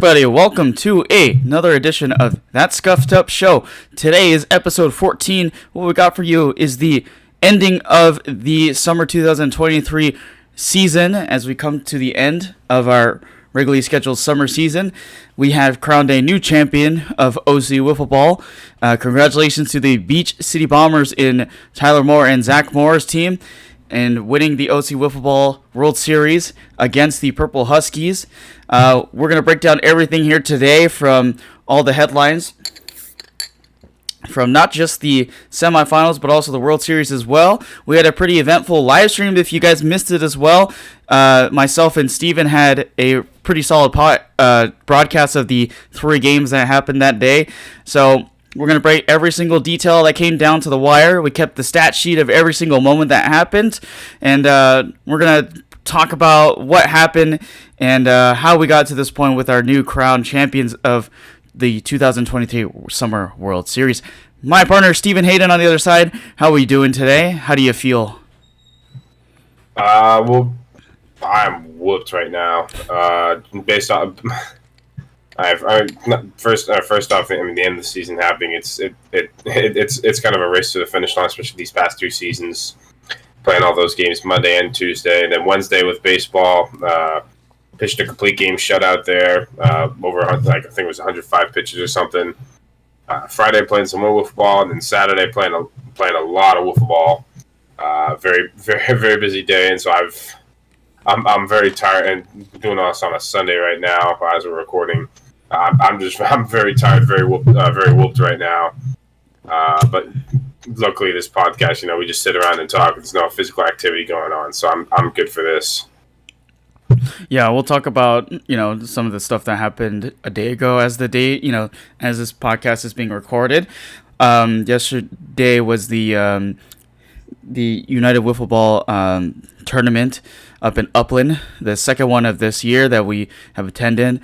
everybody, welcome to another edition of That Scuffed Up Show. Today is episode 14. What we got for you is the ending of the summer 2023 season. As we come to the end of our regularly scheduled summer season, we have crowned a new champion of OC Wiffle Ball. Congratulations to the Beach City Bombers in Tyler Moore and Zach Moore's team, and winning the OC Wiffle Ball World Series against the Purple Huskies. We're going to break down everything here today, from all the headlines, from not just the semifinals, but also the World Series as well. We had a pretty eventful live stream. If you guys missed it as well, myself and Steven had a pretty solid broadcast of the 3 games that happened that day. So we're going to break every single detail that came down to the wire. We kept the stat sheet of every single moment that happened. And we're going to talk about what happened and how we got to this point with our new crowned champions of the 2023 Summer World Series. My partner, Stephen Hayden, on the other side. How are we doing today? How do you feel? Well, I'm whooped right now. Based on... First off, I mean, the end of the season happening, it's kind of a race to the finish line, especially these past 2 seasons, playing all those games Monday and Tuesday, and then Wednesday with baseball, pitched a complete game shutout there, over, I think it was 105 pitches or something. Friday playing some more wiffle ball, and then Saturday playing a lot of wiffle ball. Very, very, very busy day, and so I'm very tired, and doing all this on a Sunday right now as we're recording. I'm very tired, very whooped right now. But luckily, this podcast, we just sit around and talk. There's no physical activity going on, so I'm good for this. Yeah, we'll talk about some of the stuff that happened a day ago, as the day as this podcast is being recorded. Yesterday was the United Wiffle Ball tournament up in Upland, the second one of this year that we have attended.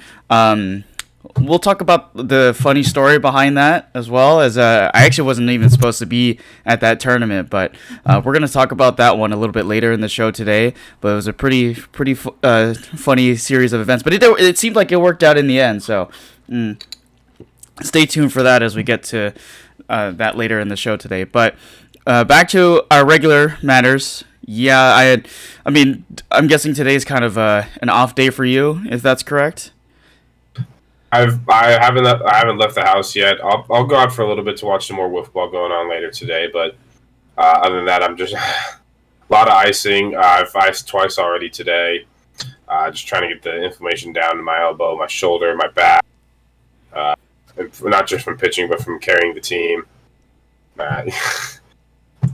We'll talk about the funny story behind that, as well as I actually wasn't even supposed to be at that tournament, but we're going to talk about that one a little bit later in the show today. But it was a pretty funny series of events, but it seemed like it worked out in the end, so stay tuned for that as we get to that later in the show today. But back to our regular matters. Yeah, I'm guessing today's kind of an off day for you, if that's correct. I haven't left the house yet. I'll go out for a little bit to watch some more wiffle ball going on later today. But other than that, I'm just a lot of icing. I've iced twice already today. Just trying to get the inflammation down to my elbow, my shoulder, my back. And not just from pitching, but from carrying the team.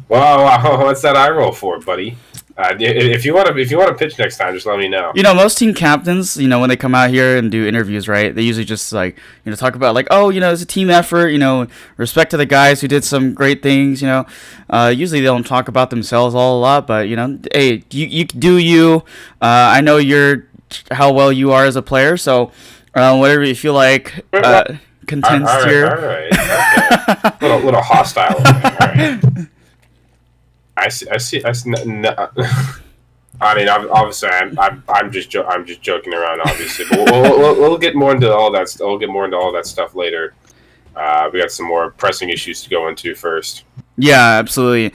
Well, what's that eye roll for, buddy? If you want to pitch next time, just let me know. Most team captains, when they come out here and do interviews, right? They usually just talk about it's a team effort. Respect to the guys who did some great things. Usually they don't talk about themselves a lot, but hey, you do you. I know how well you are as a player, so whatever you feel like contends here. All right. Okay. little hostile. Over there. All right. I see. No. I mean, obviously, I'm just joking around, obviously. But we'll get more into all that. We'll get more into all that stuff later. We got some more pressing issues to go into first. Yeah, absolutely.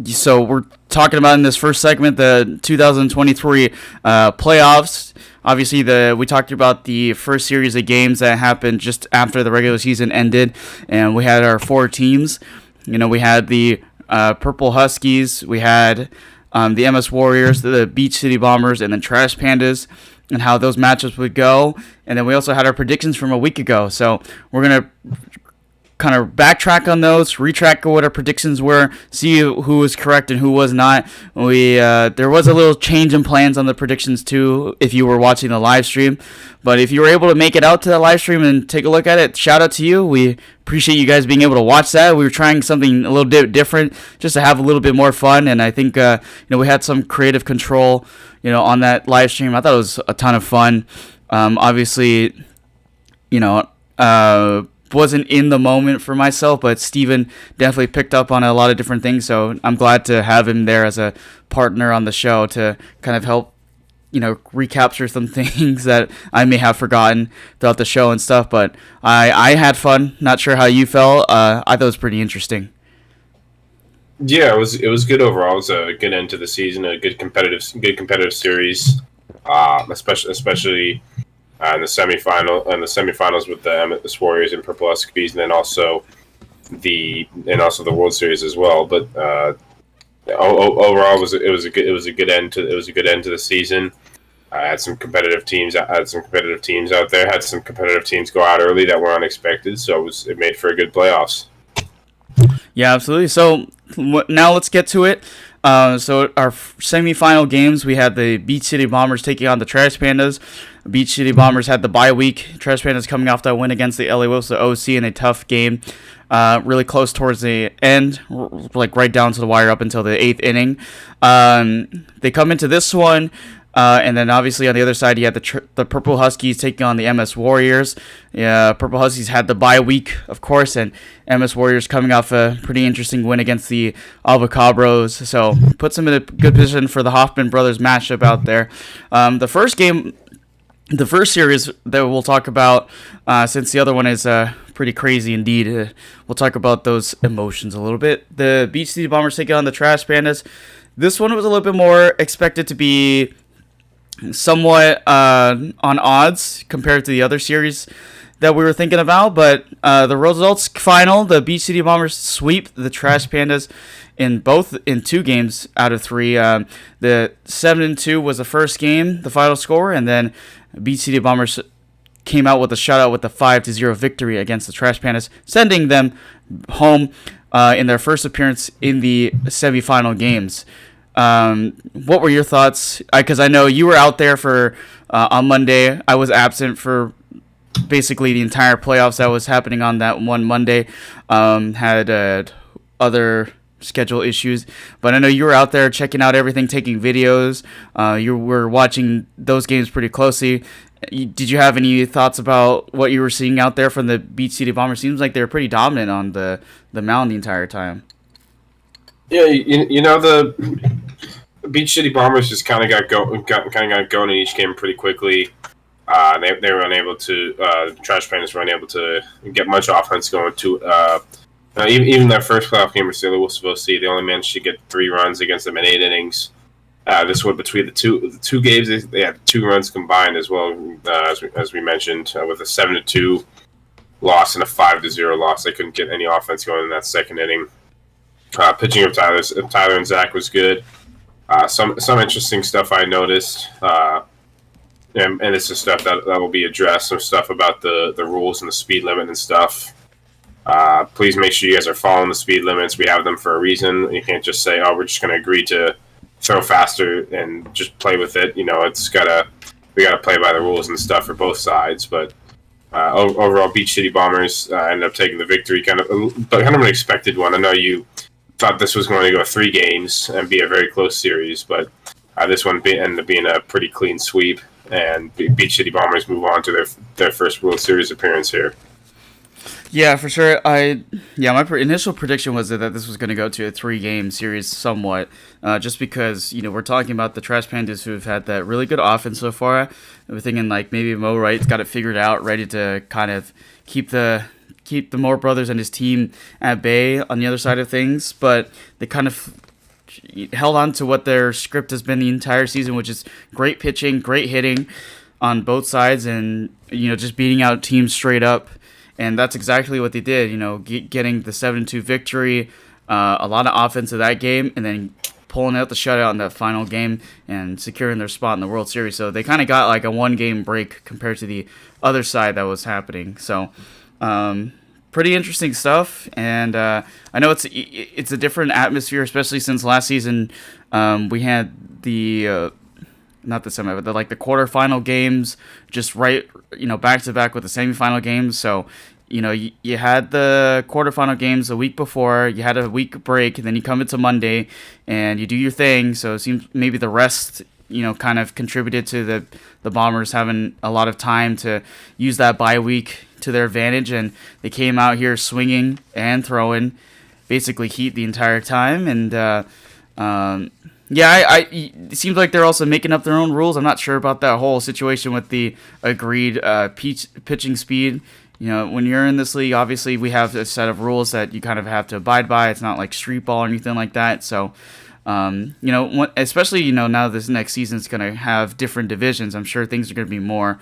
So we're talking about in this first segment the 2023 playoffs. Obviously, we talked about the first series of games that happened just after the regular season ended, and we had our 4 teams. We had the Purple Huskies, we had the MS Warriors, the Beach City Bombers, and then Trash Pandas, and how those matchups would go. And then we also had our predictions from a week ago. So we're going to kind of backtrack on those, retrack what our predictions were, see who was correct and who was not. There was a little change in plans on the predictions too, if you were watching the live stream. But if you were able to make it out to the live stream and take a look at it, shout out to you. We appreciate you guys being able to watch that. We were trying something a little bit different just to have a little bit more fun, and I think we had some creative control on that live stream. I thought it was a ton of fun. Obviously, wasn't in the moment for myself, but Steven definitely picked up on a lot of different things, so I'm glad to have him there as a partner on the show to kind of help recapture some things that I may have forgotten throughout the show and stuff. But I had fun. Not sure how you felt. I thought it was pretty interesting. Yeah, it was good overall. It was a good end to the season, a good competitive series, especially in the semifinals with the Amethyst Warriors and Purple Huskies, and then also the World Series as well. But overall, it was a good end to the season. I had some competitive teams. out there. Had some competitive teams go out early that were unexpected. So it made for a good playoffs. Yeah, absolutely. So now let's get to it. So our semifinal games, we had the Beach City Bombers taking on the Trash Pandas. Beach City Bombers had the bye week. Trash Pandas coming off that win against the LA Wiffles, the OC, in a tough game. Really close towards the end, like right down to the wire up until the 8th inning. They come into this one. And then obviously on the other side, you had the Purple Huskies taking on the MS Warriors. Yeah, Purple Huskies had the bye week, of course, and MS Warriors coming off a pretty interesting win against the Avocabros. So puts them in a good position for the Hoffman brothers matchup out there. The first series that we'll talk about, since the other one is pretty crazy indeed, we'll talk about those emotions a little bit. The Beach City Bombers taking on the Trash Pandas. This one was a little bit more expected to be somewhat on odds compared to the other series that we were thinking about, but the results final, the Beach City Bombers sweep the Trash Pandas in 2 games out of 3. The 7-2 was the first game, the final score, and then Beach City Bombers came out with a shutout with a 5-0 victory against the Trash Pandas, sending them home in their first appearance in the semifinal games. What were your thoughts? Because I know you were out there for on Monday. I was absent for basically the entire playoffs that was happening on that one Monday. Had other schedule issues, but I know you were out there checking out everything, taking videos. You were watching those games pretty closely. Did you have any thoughts about what you were seeing out there from the Beach City Bombers? Seems like they were pretty dominant on the mound the entire time. Yeah, the Beach City Bombers just kind of got going in each game pretty quickly. They were unable to. The Trash Pandas were unable to get much offense going. Even their first playoff game with the Wiffles, they only managed to get 3 runs against them in 8 innings. This one between the two games, they had 2 runs combined as well. As we mentioned, with a 7-2 loss and a 5-0 loss, they couldn't get any offense going in that second inning. Pitching of Tyler and Zach was good. Some interesting stuff I noticed, and this is stuff that will be addressed. Some stuff about the rules and the speed limit and stuff. Please make sure you guys are following the speed limits. We have them for a reason. You can't just say, "Oh, we're just going to agree to throw faster and just play with it." We gotta play by the rules and stuff for both sides. But overall, Beach City Bombers ended up taking the victory, kind of an expected one. I know you thought this was going to go 3 games and be a very close series, but this one ended up being a pretty clean sweep, and Beach City Bombers move on to their first World Series appearance here. Yeah, for sure. My initial prediction was that this was going to go to a 3-game series somewhat, just because, we're talking about the Trash Pandas who've had that really good offense so far. We're thinking like maybe Mo Wright's got it figured out, ready to kind of keep the Moore brothers and his team at bay on the other side of things, but they kind of held on to what their script has been the entire season, which is great pitching, great hitting on both sides, and just beating out teams straight up. And that's exactly what they did, getting the 7-2 victory, a lot of offense in that game, and then pulling out the shutout in that final game and securing their spot in the World Series. So they kind of got like a 1-game break compared to the other side that was happening. So pretty interesting stuff, and I know it's a different atmosphere, especially since last season we had the not the semi, but the quarterfinal games just right, back to back with the semifinal games. So you had the quarterfinal games a week before, you had a week break, and then you come into Monday and you do your thing. So it seems maybe the rest kind of contributed to the Bombers having a lot of time to use that bye week to their advantage, and they came out here swinging and throwing, basically heat the entire time, and Yeah, it seems like they're also making up their own rules. I'm not sure about that whole situation with the agreed pitching speed. When you're in this league, obviously we have a set of rules that you kind of have to abide by. It's not like street ball or anything like that. So, especially now this next season is going to have different divisions. I'm sure things are going to be more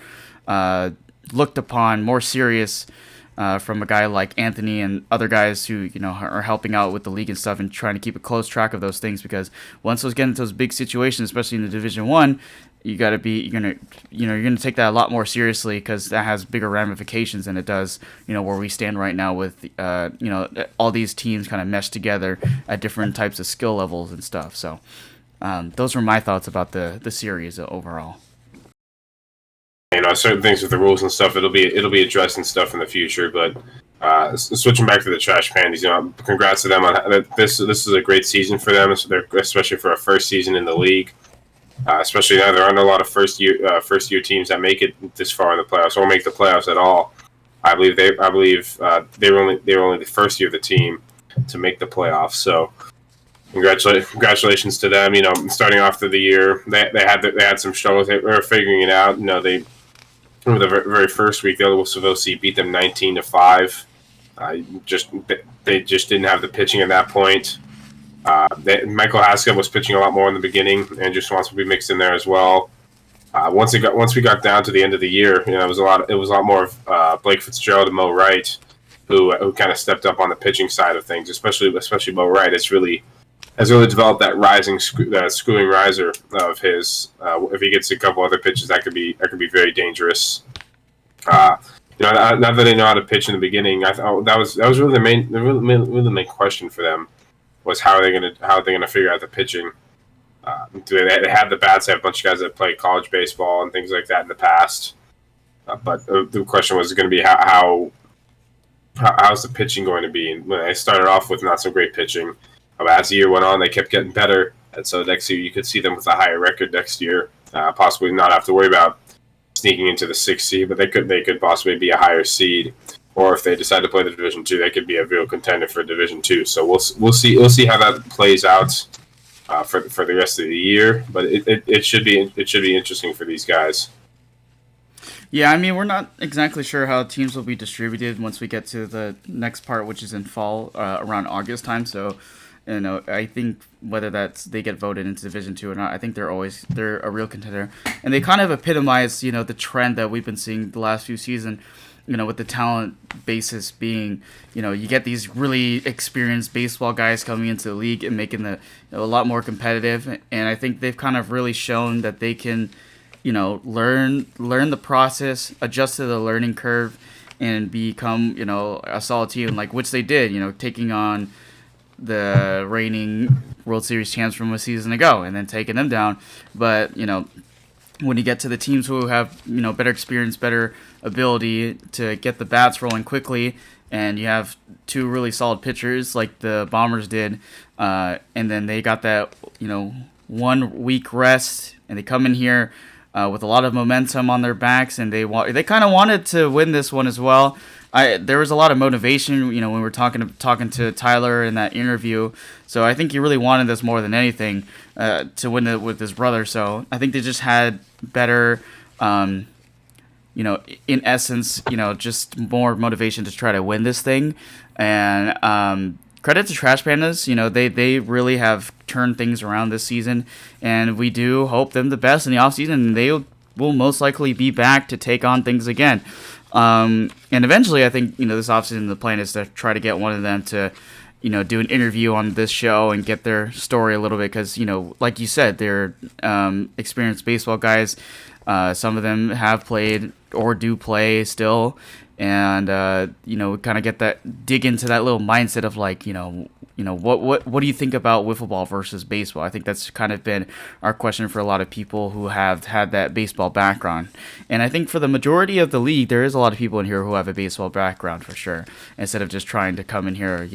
looked upon, more serious. From a guy like Anthony and other guys who are helping out with the league and stuff and trying to keep a close track of those things, because once those get into those big situations, especially in the Division 1, you're gonna take that a lot more seriously, because that has bigger ramifications than it does where we stand right now with all these teams kind of meshed together at different types of skill levels and stuff. So those were my thoughts about the series overall. Certain things with the rules and stuff, it'll be addressed and stuff in the future. But switching back to the Trash Pandas, congrats to them on this. This is a great season for them, especially for a first season in the league. Especially now there aren't a lot of first year teams that make it this far in the playoffs or make the playoffs at all. I believe they were only the first year of the team to make the playoffs. So congratulations to them. Starting off the year, they had some struggles. They were figuring it out. The very first week, the OC beat them 19-5. They just didn't have the pitching at that point. Michael Haskell was pitching a lot more in the beginning. Andrew Swanson will be mixed in there as well. Once we got down to the end of the year, it was a lot more of Blake Fitzgerald and Mo Wright, who kind of stepped up on the pitching side of things, especially Mo Wright. Has really developed that screwing riser of his. If he gets a couple other pitches, that could be very dangerous. Now that they know how to pitch in the beginning, I thought that was really the main question for them, was how are they gonna figure out the pitching. They have the bats. They have a bunch of guys that played college baseball and things like that in the past. But the question was going to be how's the pitching going to be? And when they started off with not so great pitching, as the year went on, they kept getting better. And so next year you could see them with a higher record next year. Possibly not have to worry about sneaking into the 6th seed, but they could possibly be a higher seed. Or if they decide to play the Division 2, they could be a real contender for Division 2. So we'll see how that plays out for the rest of the year. But it should be interesting for these guys. Yeah, I mean, we're not exactly sure how teams will be distributed once we get to the next part, which is in fall, around August time. So, I think whether they get voted into Division 2 or not, I think they're a real contender. And they kind of epitomize, the trend that we've been seeing the last few seasons, with the talent basis being, you get these really experienced baseball guys coming into the league and making a lot more competitive. And I think they've kind of really shown that they can, learn the process, adjust to the learning curve, and become, a solid team, which they did, taking on the reigning World Series champs from a season ago and then taking them down. But, when you get to the teams who have, better experience, better ability to get the bats rolling quickly, and you have two really solid pitchers like the Bombers did, and then they got that, 1 week rest, and they come in here with a lot of momentum on their backs, and they kind of wanted to win this one as well. There was a lot of motivation, when we were talking to Tyler in that interview. So I think he really wanted this more than anything to win it with his brother. So I think they just had better, in essence, just more motivation to try to win this thing. And credit to Trash Pandas, they really have turned things around this season, and we do hope them the best in the offseason, and they will most likely be back to take on things again. And eventually, I think, this offseason, the plan is to try to get one of them to, do an interview on this show and get their story a little bit, because, like you said, they're experienced baseball guys. Some of them have played or do play still, and kind of dig into that little mindset of what do you think about wiffle ball versus baseball? I think that's kind of been our question for a lot of people who have had that baseball background. And I think for the majority of the league, there is a lot of people in here who have a baseball background for sure, instead of just trying to come in here,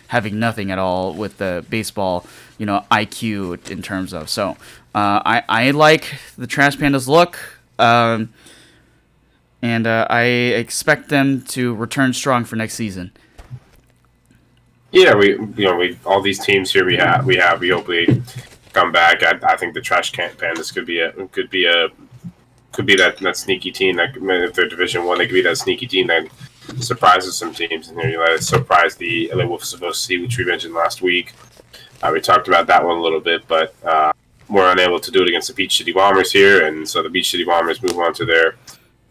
having nothing at all with the baseball, IQ in terms of. So I like the Trash Pandas look. And I expect them to return strong for next season. Yeah, we all these teams here we hope come back. I think the Trash Can Pandas could be that sneaky team that if they're Division One, they could be that sneaky team that surprises some teams. And it surprised the LA Wiffles of OC, which we mentioned last week. We talked about that one a little bit, but we're unable to do it against the Beach City Bombers here, and so the Beach City Bombers move on to their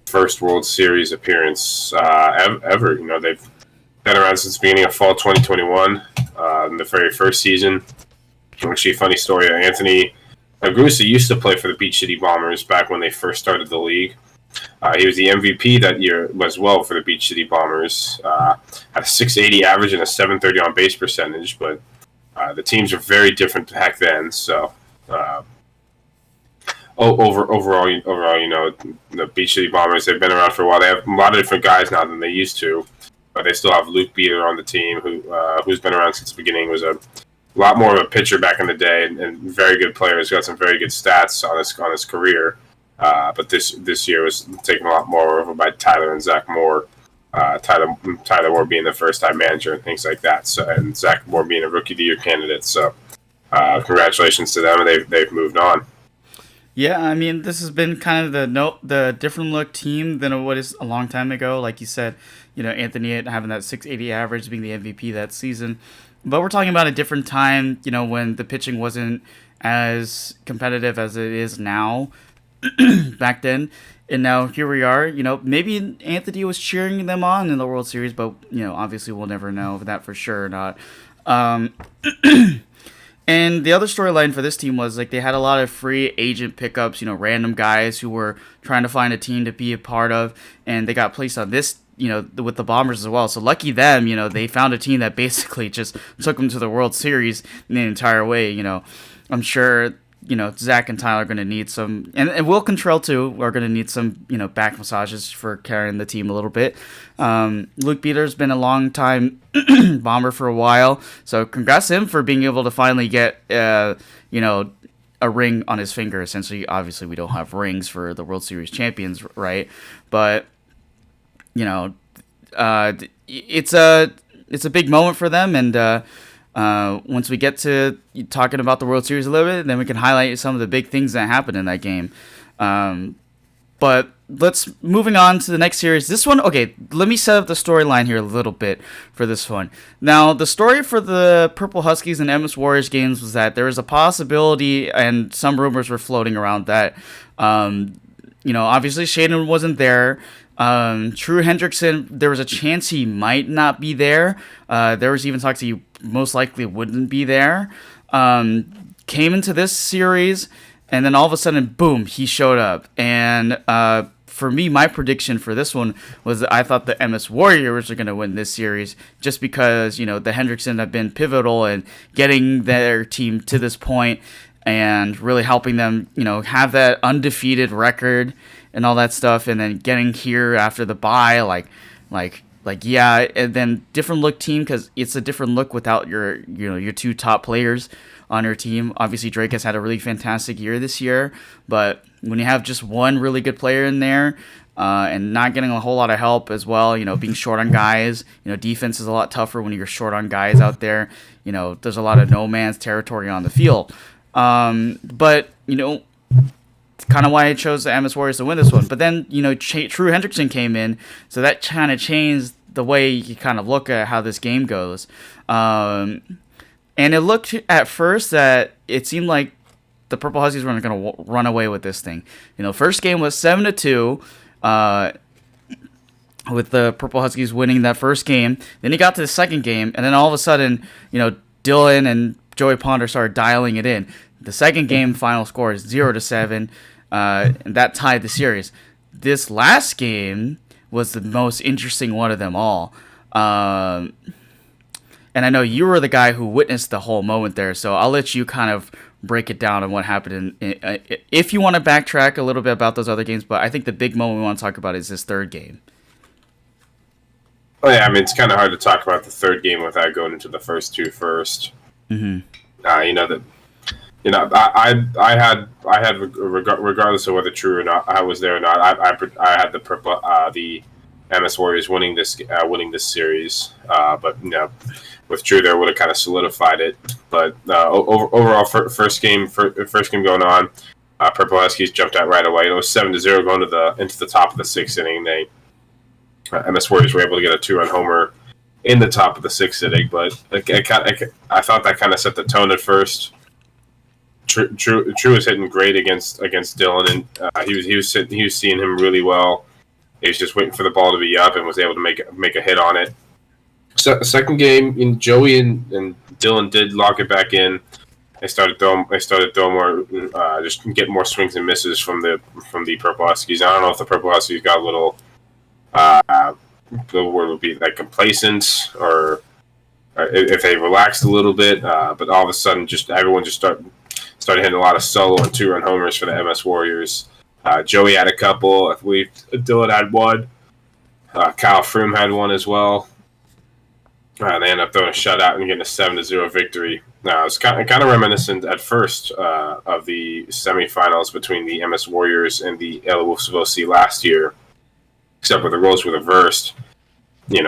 first World Series appearance ever. They've been around since the beginning of fall 2021, in the very first season. Actually, a funny story, Anthony Agrusa used to play for the Beach City Bombers back when they first started the league. He was the MVP that year as well for the Beach City Bombers. Had a .680 average and a .730 on base percentage, but the teams are very different back then. So overall, the Beach City Bombers, they've been around for a while. They have a lot of different guys now than they used to, but they still have Luke Beater on the team, who's been around since the beginning. Was a lot more of a pitcher back in the day, and very good player. He's got some very good stats on his career. But this year was taken a lot more over by Tyler and Zach Moore. Tyler Moore being the first-time manager and things like that. So, and Zach Moore being a Rookie of the Year candidate. So, congratulations to them, and they've moved on. Yeah, I mean, this has been kind of the different look team than what is a long time ago. Like you said, Anthony having that .680 average, being the MVP that season. But we're talking about a different time, when the pitching wasn't as competitive as it is now back then. And now here we are, maybe Anthony was cheering them on in the World Series, but, obviously we'll never know that for sure or not. And the other storyline for this team was they had a lot of free agent pickups, random guys who were trying to find a team to be a part of, and they got placed on this, with the Bombers as well. So lucky them, they found a team that basically just took them to the World Series in the entire way. I'm sure, Zach and Tyler are going to need some, and Will Cantrell too, are going to need some, back massages for carrying the team a little bit. Luke Beater's been a long time Bomber for a while, so congrats to him for being able to finally get, a ring on his finger. Essentially, obviously, we don't have rings for the World Series champions, right? But it's a big moment for them, and once we get to talking about the World Series a little bit, then we can highlight some of the big things that happened in that game. But moving on to the next series. This one, okay, let me set up the storyline here a little bit for this one. Now, the story for the Purple Huskies and MS Warriors games was that there was a possibility, and some rumors were floating around that, obviously Shaden wasn't there. True Hendrickson, there was a chance he might not be there. There was even talks he most likely wouldn't be there. Came into this series, and then all of a sudden, boom, he showed up. And for me, my prediction for this one was that I thought the MS Warriors are going to win this series just because, the Hendrickson have been pivotal in getting their team to this point and really helping them, have that undefeated record and all that stuff, and then getting here after the bye, yeah, and then different look team, because it's a different look without your two top players on your team. Obviously, Drake has had a really fantastic year this year, but when you have just one really good player in there, and not getting a whole lot of help as well, being short on guys, defense is a lot tougher when you're short on guys out there. There's a lot of no man's territory on the field. But kind of why I chose the MS Warriors to win this one. But then, True Hendrickson came in, so that kind of changed the way you kind of look at how this game goes. And it looked at first that it seemed like the Purple Huskies were going to run away with this thing. First game was 7-2, with the Purple Huskies winning that first game. Then he got to the second game, and then all of a sudden, Dylan and Joey Ponder started dialing it in. The second game final score is 0-7, and that tied the series. This last game was the most interesting one of them all. And I know you were the guy who witnessed the whole moment there, so I'll let you kind of break it down on what happened. If you want to backtrack a little bit about those other games, but I think the big moment we want to talk about is this third game. Oh yeah, I mean, it's kind of hard to talk about the third game without going into the first two first. Mm-hmm. I had regardless of whether true or not I was there or not. I had the MS Warriors winning this series, but with True there would have kind of solidified it. But overall, first game going on, Purple Huskies jumped out right away. It was 7-0 going into the top of the sixth inning. MS Warriors were able to get a 2-run homer in the top of the sixth inning, but I thought that kind of set the tone at first. True was hitting great against Dylan, and he was seeing him really well. He was just waiting for the ball to be up and was able to make a hit on it. So, second game, Joey and Dylan did lock it back in. They started throwing more, just get more swings and misses from the Purple Huskies. I don't know if the Purple Huskies got a little, the word would be like complacent, or if they relaxed a little bit. But all of a sudden, everyone started hitting a lot of solo and 2-run homers for the MS Warriors. Joey had a couple. I believe Dylan had one. Kyle Froome had one as well. They ended up throwing a shutout and getting a 7-0 victory. It was kind of reminiscent at first of the semifinals between the MS Warriors and the LA Wolves of OC last year, except where the roles were reversed. The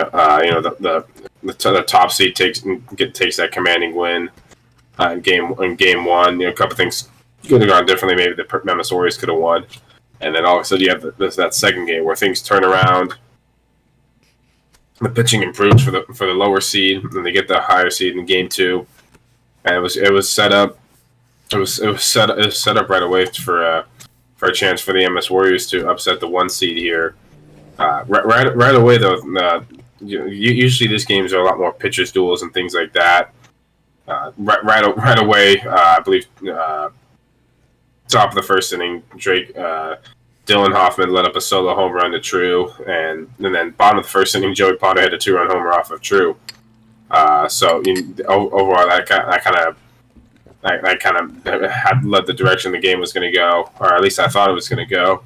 top seed takes that commanding win in game one. A couple things could have gone differently. Maybe the MS Warriors could have won, and then all of a sudden you have that second game where things turn around. The pitching improves for the lower seed, and they get the higher seed in game two. And it was set up. It was set up right away for a chance for the MS Warriors to upset the 1 seed here. Right away though, usually these games are a lot more pitchers duels and things like that. Right away, I believe top of the first inning, Dylan Hoffman led up a solo home run to True, and then bottom of the first inning, Joey Potter hit a 2-run homer off of True. So overall, that kind of had led the direction the game was going to go, or at least I thought it was going to go.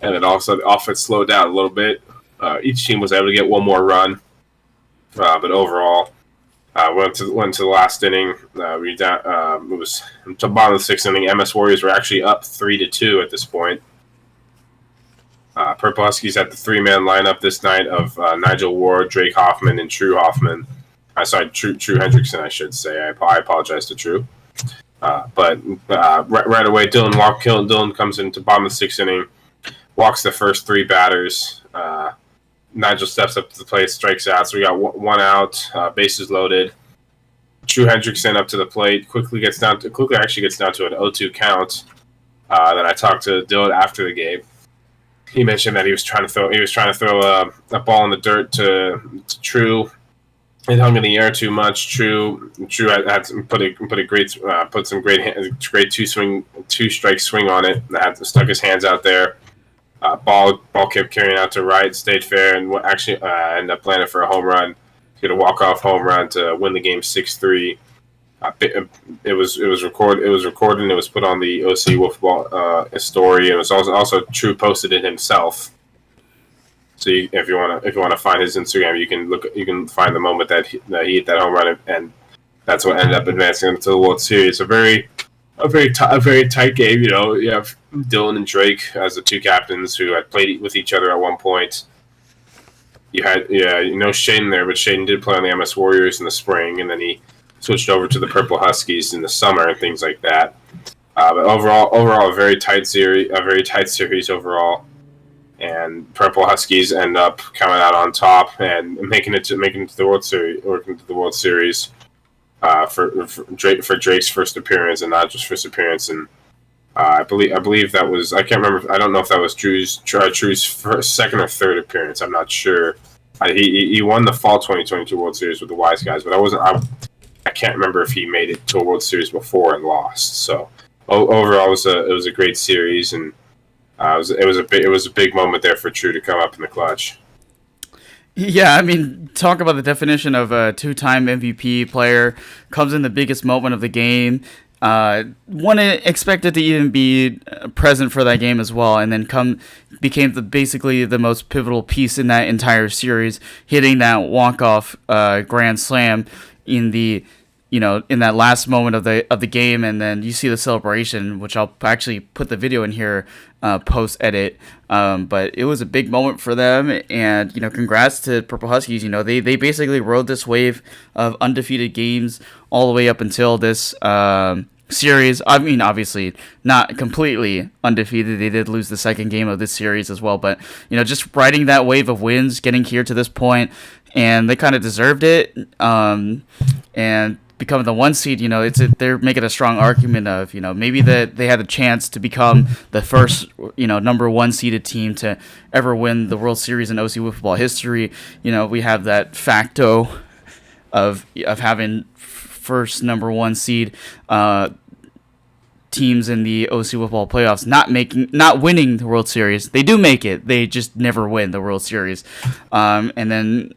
And then also the offense slowed down a little bit. Each team was able to get one more run, but overall, went to the last inning. It was the bottom of the sixth inning. MS Warriors were actually up 3-2 at this point. Purple Huskies had the 3-man lineup this night of Nigel Ward, Drake Hoffman, and True Hoffman. True Hendrickson, I should say. I apologize to True. But right away, Dylan comes into bottom of the sixth inning, walks the first 3 batters. Nigel steps up to the plate, strikes out. So we got one out, bases loaded. True Hendrickson up to the plate, quickly actually gets down to an 0-2 count. Then I talked to Dylan after the game. He mentioned that he was trying to throw a ball in the dirt to True. It hung in the air too much. True had put some great two strike swing on it. Stuck his hands out there. Ball kept carrying out to right, stayed fair, and actually ended up landing for a home run. Get a walk-off home run to win the game 6-3. It was recorded. And it was put on the OC Wolfball story. And it was also True posted it himself. So if you want to find his Instagram, you can find the moment that he hit that home run, and that's what ended up advancing him to the World Series. A very tight game. You have Dylan and Drake as the 2 captains who had played with each other at one point. You had Shaden there, but Shaden did play on the MS Warriors in the spring, and then he switched over to the Purple Huskies in the summer and things like that. But overall, a very tight series overall. And Purple Huskies end up coming out on top and making it to the World Series, for Drake's first appearance, and not just first appearance. And I believe that was, I can't remember. I don't know if that was Drew's first, second or third appearance. I'm not sure. He won the fall 2022 World Series with the Wise Guys, but I can't remember if he made it to a World Series before and lost. So overall, it was a great series, and it was a big moment there for True to come up in the clutch. Yeah, I mean, talk about the definition of a 2-time MVP player. Comes in the biggest moment of the game. One expected to even be present for that game as well, and then became basically the most pivotal piece in that entire series, hitting that walk-off grand slam in the in that last moment of the game, and then you see the celebration, which I'll actually put the video in here post edit. But it was a big moment for them, and congrats to Purple Huskies. They basically rode this wave of undefeated games all the way up until this series. I mean, obviously not completely undefeated. They did lose the second game of this series as well, but just riding that wave of wins, getting here to this point, and they kind of deserved it. And becoming the 1 seed, they're making a strong argument of maybe that they had a chance to become the first number 1 seeded team to ever win the World Series in OC football history. We have that facto of having first number 1 seed teams in the OC football playoffs not winning the World Series. They do make it, they just never win the World Series. And then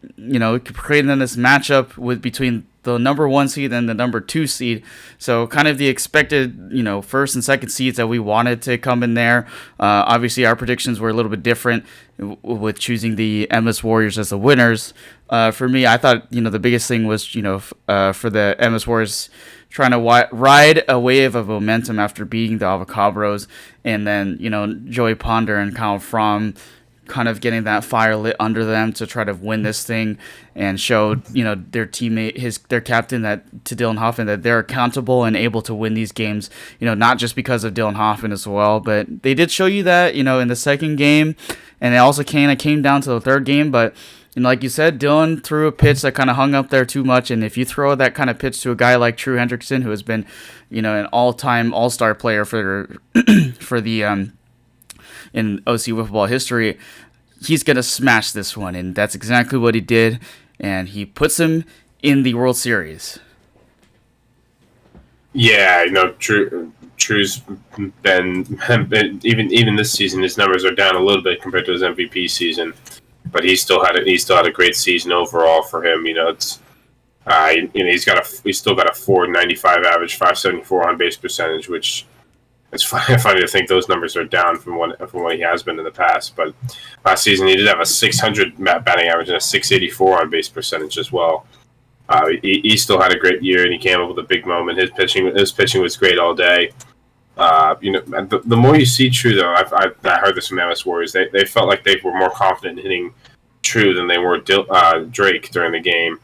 creating this matchup between the number 1 seed and the number 2 seed, so kind of the expected first and second seeds that we wanted to come in there. Obviously our predictions were a little bit different with choosing the MS Warriors as the winners. For me, I thought the biggest thing was for the MS Warriors trying to ride a wave of momentum after beating the Avocabros, and then Joey Ponder and Kyle Fromm kind of getting that fire lit under them to try to win this thing, and showed their teammate, their captain, that to Dylan Hoffman, that they're accountable and able to win these games, not just because of Dylan Hoffman as well, but they did show you that in the second game, and it also kind of came down to the third game. But like you said, Dylan threw a pitch that kind of hung up there too much, and if you throw that kind of pitch to a guy like True Hendrickson, who has been an all-time all-star player for for the in OC football history, he's going to smash this one, and that's exactly what he did, and he puts him in the World Series. Yeah, True's been even this season, his numbers are down a little bit compared to his MVP season, but he still had a great season overall for him. It's he's still got a 4.95 average, 574 on base percentage, which it's funny to think those numbers are down from what he has been in the past. But last season he did have a 600 batting average and a 684 on base percentage as well. He still had a great year, and he came up with a big moment. His pitching was great all day. The more you see True, though, I heard this from MS Warriors. They felt like they were more confident in hitting True than they were Drake during the game.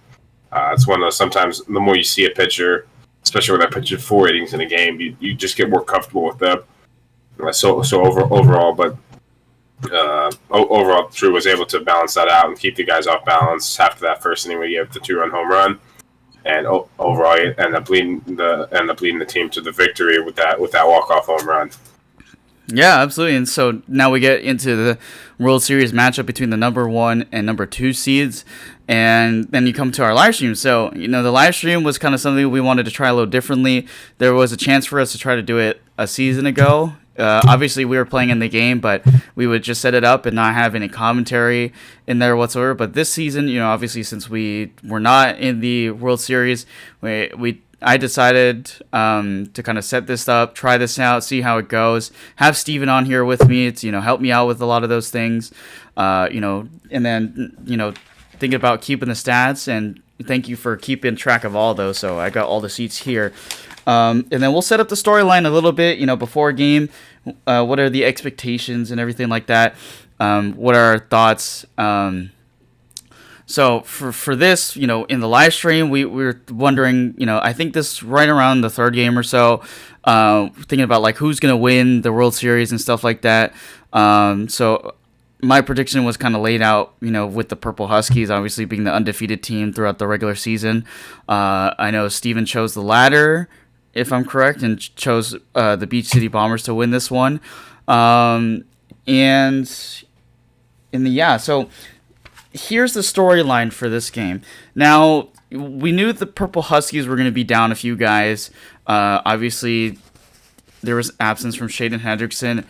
It's one of those, sometimes the more you see a pitcher, especially when that pitcher 4 innings in a game, you just get more comfortable with them. Overall, True was able to balance that out and keep the guys off balance after that first inning where he had the 2-run home run, and overall he ended up leading the team to the victory with that walk-off home run. Yeah, absolutely. And so now we get into the World Series matchup between the number 1 and number 2 seeds. And then you come to our live stream. So, the live stream was kind of something we wanted to try a little differently. There was a chance for us to try to do it a season ago. Obviously, we were playing in the game, but we would just set it up and not have any commentary in there whatsoever. But this season, obviously, since we were not in the World Series, I decided to kind of set this up, try this out, see how it goes. Have Steven on here with me to help me out with a lot of those things, and then thinking about keeping the stats. And thank you for keeping track of all those. So I got all the seats here, and then we'll set up the storyline a little bit. Before a game, what are the expectations and everything like that? What are our thoughts? So for this, in the live stream, we were wondering, I think this right around the third game or so, thinking about like who's going to win the World Series and stuff like that. So my prediction was kind of laid out, with the Purple Huskies obviously being the undefeated team throughout the regular season. I know Steven chose the latter, if I'm correct, and chose the Beach City Bombers to win this one. So here's the storyline for this game. Now, we knew the Purple Huskies were going to be down a few guys. Obviously, there was absence from Shaden Hendrickson,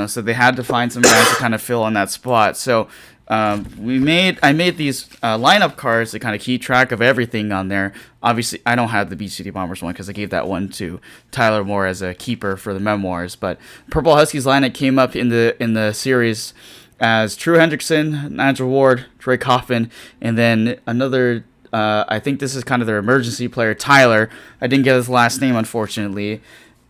so they had to find some guys to kind of fill on that spot. So I made these lineup cards to kind of keep track of everything on there. Obviously, I don't have the Beach City Bombers one because I gave that one to Tyler Moore as a keeper for the memoirs. But Purple Huskies lineup came up in the series as True Hendrickson, Nigel Ward, Drake Hoffman, and then another I think this is kind of their emergency player, Tyler. I didn't get his last name, unfortunately.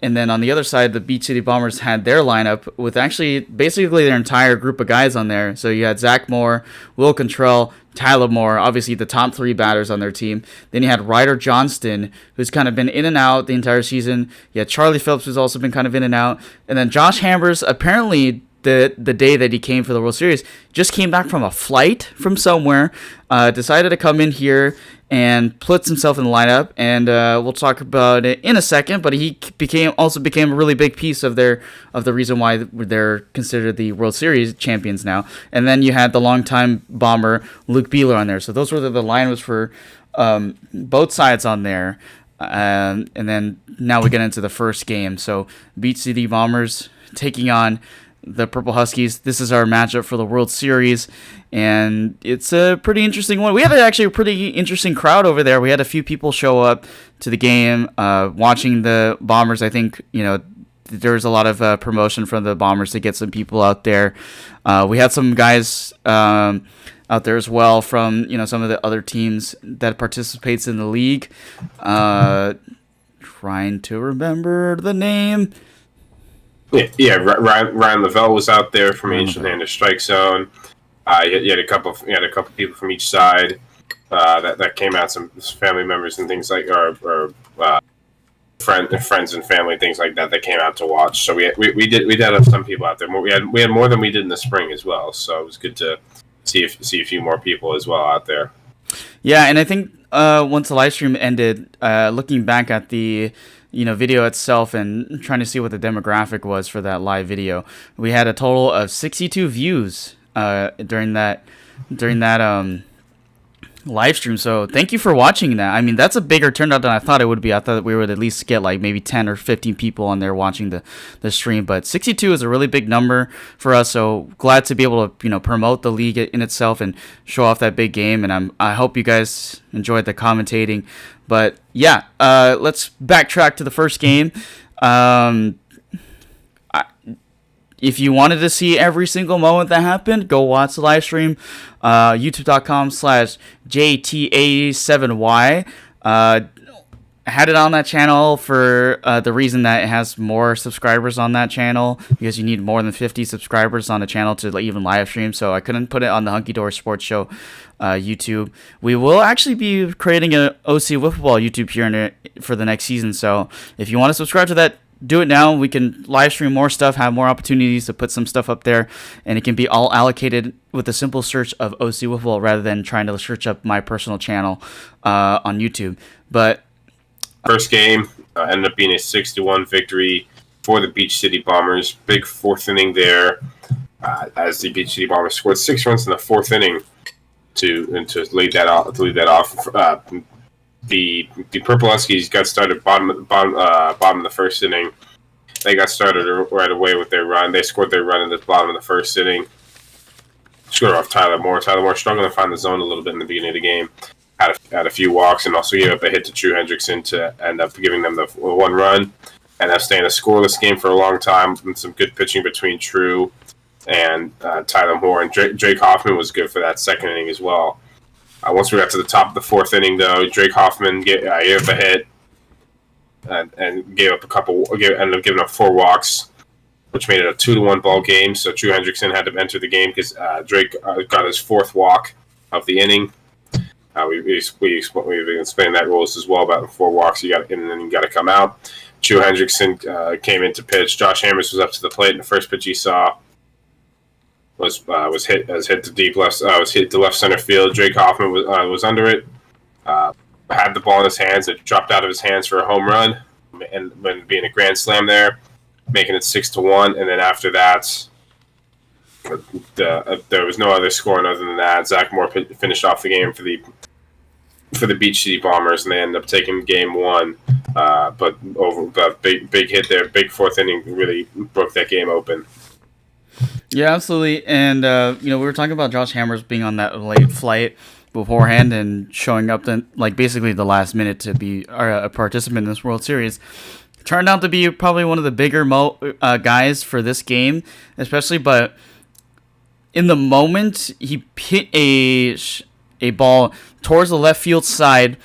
And then on the other side, the Beach City Bombers had their lineup with actually basically their entire group of guys on there. So you had Zach Moore, Will Cantrell, Tyler Moore, obviously the top 3 batters on their team. Then you had Ryder Johnston, who's kind of been in and out the entire season. You had Charlie Phillips, who's also been kind of in and out. And then Josh Hambers, apparently the day that he came for the World Series, just came back from a flight from somewhere, decided to come in here and puts himself in the lineup, and we'll talk about it in a second. But he became a really big piece of the reason why they're considered the World Series champions now. And then you had the longtime bomber Luke Beeler on there. So those were the lineups for both sides on there. And then now we get into the first game. So Beach City Bombers taking on the Purple Huskies. This is our matchup for the World Series, and it's a pretty interesting one. We had actually a pretty interesting crowd over there. We had a few people show up to the game, watching the Bombers. I think, there was a lot of promotion from the Bombers to get some people out there. We had some guys out there as well from, some of the other teams that participates in the league. Trying to remember the name. Yeah. Ryan Lavelle was out there from Ancient Hand Strike Zone. You had a couple people from each side that came out, some family members and things like, or friends and family, things like that came out to watch. So we did have some people out there. We had more than we did in the spring as well. So it was good to see a few more people as well out there. Yeah, and I think once the live stream ended, looking back at the video itself and trying to see what the demographic was for that live video, we had a total of 62 views during that live stream. So thank you for watching that. I mean, that's a bigger turnout than I thought it would be. I thought we would at least get like maybe 10 or 15 people on there watching the stream, but 62 is a really big number for us. So glad to be able to promote the league in itself and show off that big game. And I hope you guys enjoyed the commentating. But yeah, let's backtrack to the first game. If you wanted to see every single moment that happened, go watch the live stream, youtube.com/JTA7Y. I had it on that channel for the reason that it has more subscribers on that channel, because you need more than 50 subscribers on the channel to even live stream. So I couldn't put it on the Hunky Dory Sports Show YouTube. We will actually be creating an OC Wiffle Ball YouTube here for the next season. So if you want to subscribe to that, do it now. We can live stream more stuff, have more opportunities to put some stuff up there, and it can be all allocated with a simple search of OC Wiffle Ball rather than trying to search up my personal channel on YouTube. But first game ended up being a 6-1 victory for the Beach City Bombers. Big fourth inning there, as the Beach City Bombers scored 6 runs in the fourth inning to lead that off. The Purple Huskies got started bottom of the first inning. They got started right away with their run. They scored their run in the bottom of the first inning. Scored off Tyler Moore. Tyler Moore struggled to find the zone a little bit in the beginning of the game. Had a few walks and also gave up a hit to True Hendrickson to end up giving them the 1 run. And that's staying a scoreless game for a long time. And some good pitching between True and Tyler Moore. And Drake Hoffman was good for that second inning as well. Once we got to the top of the fourth inning, though, Drake Hoffman gave up a hit and ended up giving up 4 walks, which made it a 2-1 ball game. So True Hendrickson had to enter the game because Drake got his 4th walk of the inning. We've explained that rules as well about 4 walks. You got in and then you got to come out. True Hendrickson came in to pitch. Josh Hammers was up to the plate, and the first pitch he saw was hit to deep left. Was hit to left center field. Drake Hoffman was under it. Had the ball in his hands. It dropped out of his hands for a home run, and when being a grand slam there, making it 6-1. And then after that, there was no other scoring other than that. Zach Moore finished off the game for the Beach City Bombers, and they ended up taking game 1. But big hit there, big fourth inning really broke that game open. Yeah, absolutely. And, we were talking about Josh Hammers being on that late flight beforehand and showing up basically the last minute to be a participant in this World Series. Turned out to be probably one of the bigger guys for this game, especially, but in the moment, he hit a ball towards the left field side.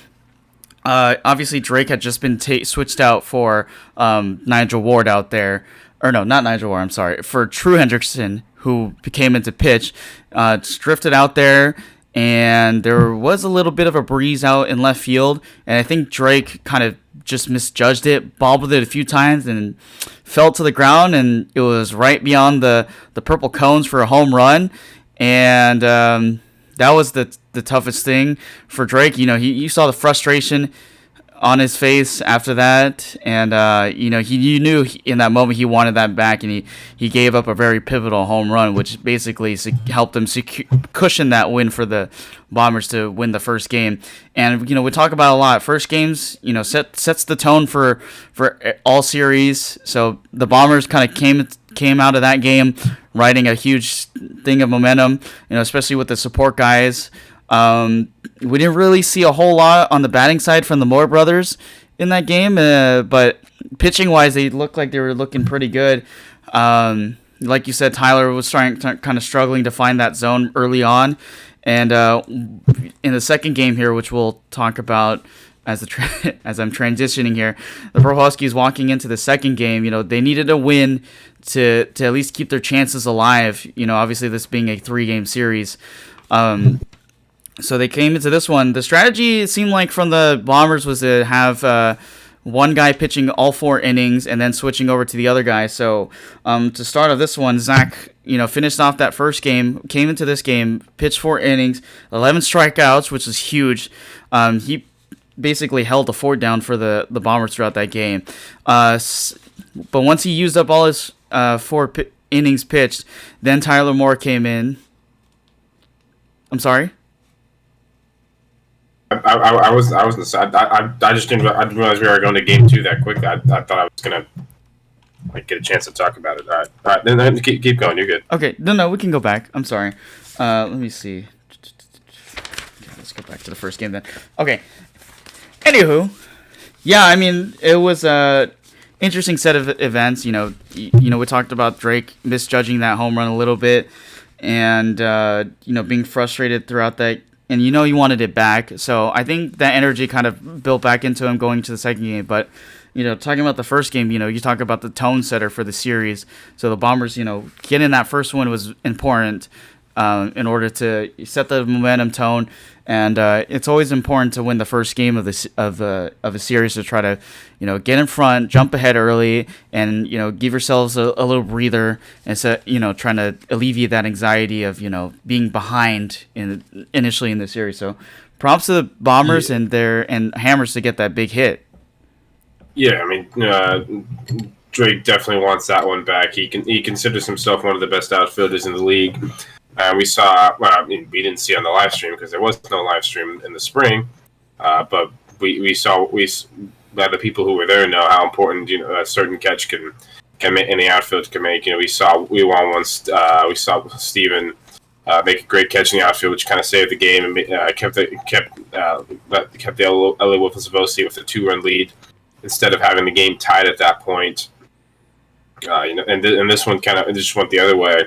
Obviously, Drake had just been switched out for Nigel Ward out there. Or no, not Nigel Ward, I'm sorry. For True Hendrickson, who came into pitch. Just drifted out there, and there was a little bit of a breeze out in left field. And I think Drake kind of just misjudged it, bobbled it a few times, and fell to the ground. And it was right beyond the purple cones for a home run. And that was the toughest thing for Drake. You saw the frustration on his face after that, and you knew in that moment he wanted that back, and he gave up a very pivotal home run, which basically helped him cushion that win for the Bombers to win the first game. And we talk about a lot. First games, sets the tone for all series. So the Bombers kind of came out of that game riding a huge thing of momentum, especially with the support guys. We didn't really see a whole lot on the batting side from the Moore brothers in that game, but pitching-wise, they looked like they were looking pretty good. Like you said, Tyler was kind of struggling to find that zone early on, and in the second game here, which we'll talk about as I'm transitioning here, the Purple Huskies walking into the second game, they needed a win to at least keep their chances alive. Obviously this being a 3-game series. So they came into this one. The strategy, it seemed like, from the Bombers was to have one guy pitching all 4 innings and then switching over to the other guy. So to start off this one, Zach, finished off that first game, came into this game, pitched 4 innings, 11 strikeouts, which is huge. He basically held the fort down for the Bombers throughout that game. But once he used up all his 4 innings pitched, then Tyler Moore came in. I'm sorry? I just didn't realize we were going to game 2 that quickly. I thought I was gonna get a chance to talk about it. All right. Then keep going. You're good. Okay, no, we can go back. I'm sorry. Let me see. Let's go back to the first game then. Okay. Anywho, yeah, I mean, it was a interesting set of events. We talked about Drake misjudging that home run a little bit, and being frustrated throughout that. And he wanted it back. So I think that energy kind of built back into him going to the second game. But, talking about the first game, you talk about the tone setter for the series. So the Bombers, getting that first one was important in order to set the momentum tone. And it's always important to win the first game of a series to try to, get in front, jump ahead early, and give yourselves a little breather, and trying to alleviate that anxiety of being behind initially in the series. So, props to the Bombers and Hammers to get that big hit. Yeah, I mean, Drake definitely wants that one back. He considers himself one of the best outfielders in the league. We saw, we didn't see on the live stream because there was no live stream in the spring, but we saw the people who were there know how important a certain catch can make, any outfield can make. We saw Steven make a great catch in the outfield, which kind of saved the game and kept the LA Wiffles with a 2-run lead instead of having the game tied at that point. And this one kind of just went the other way.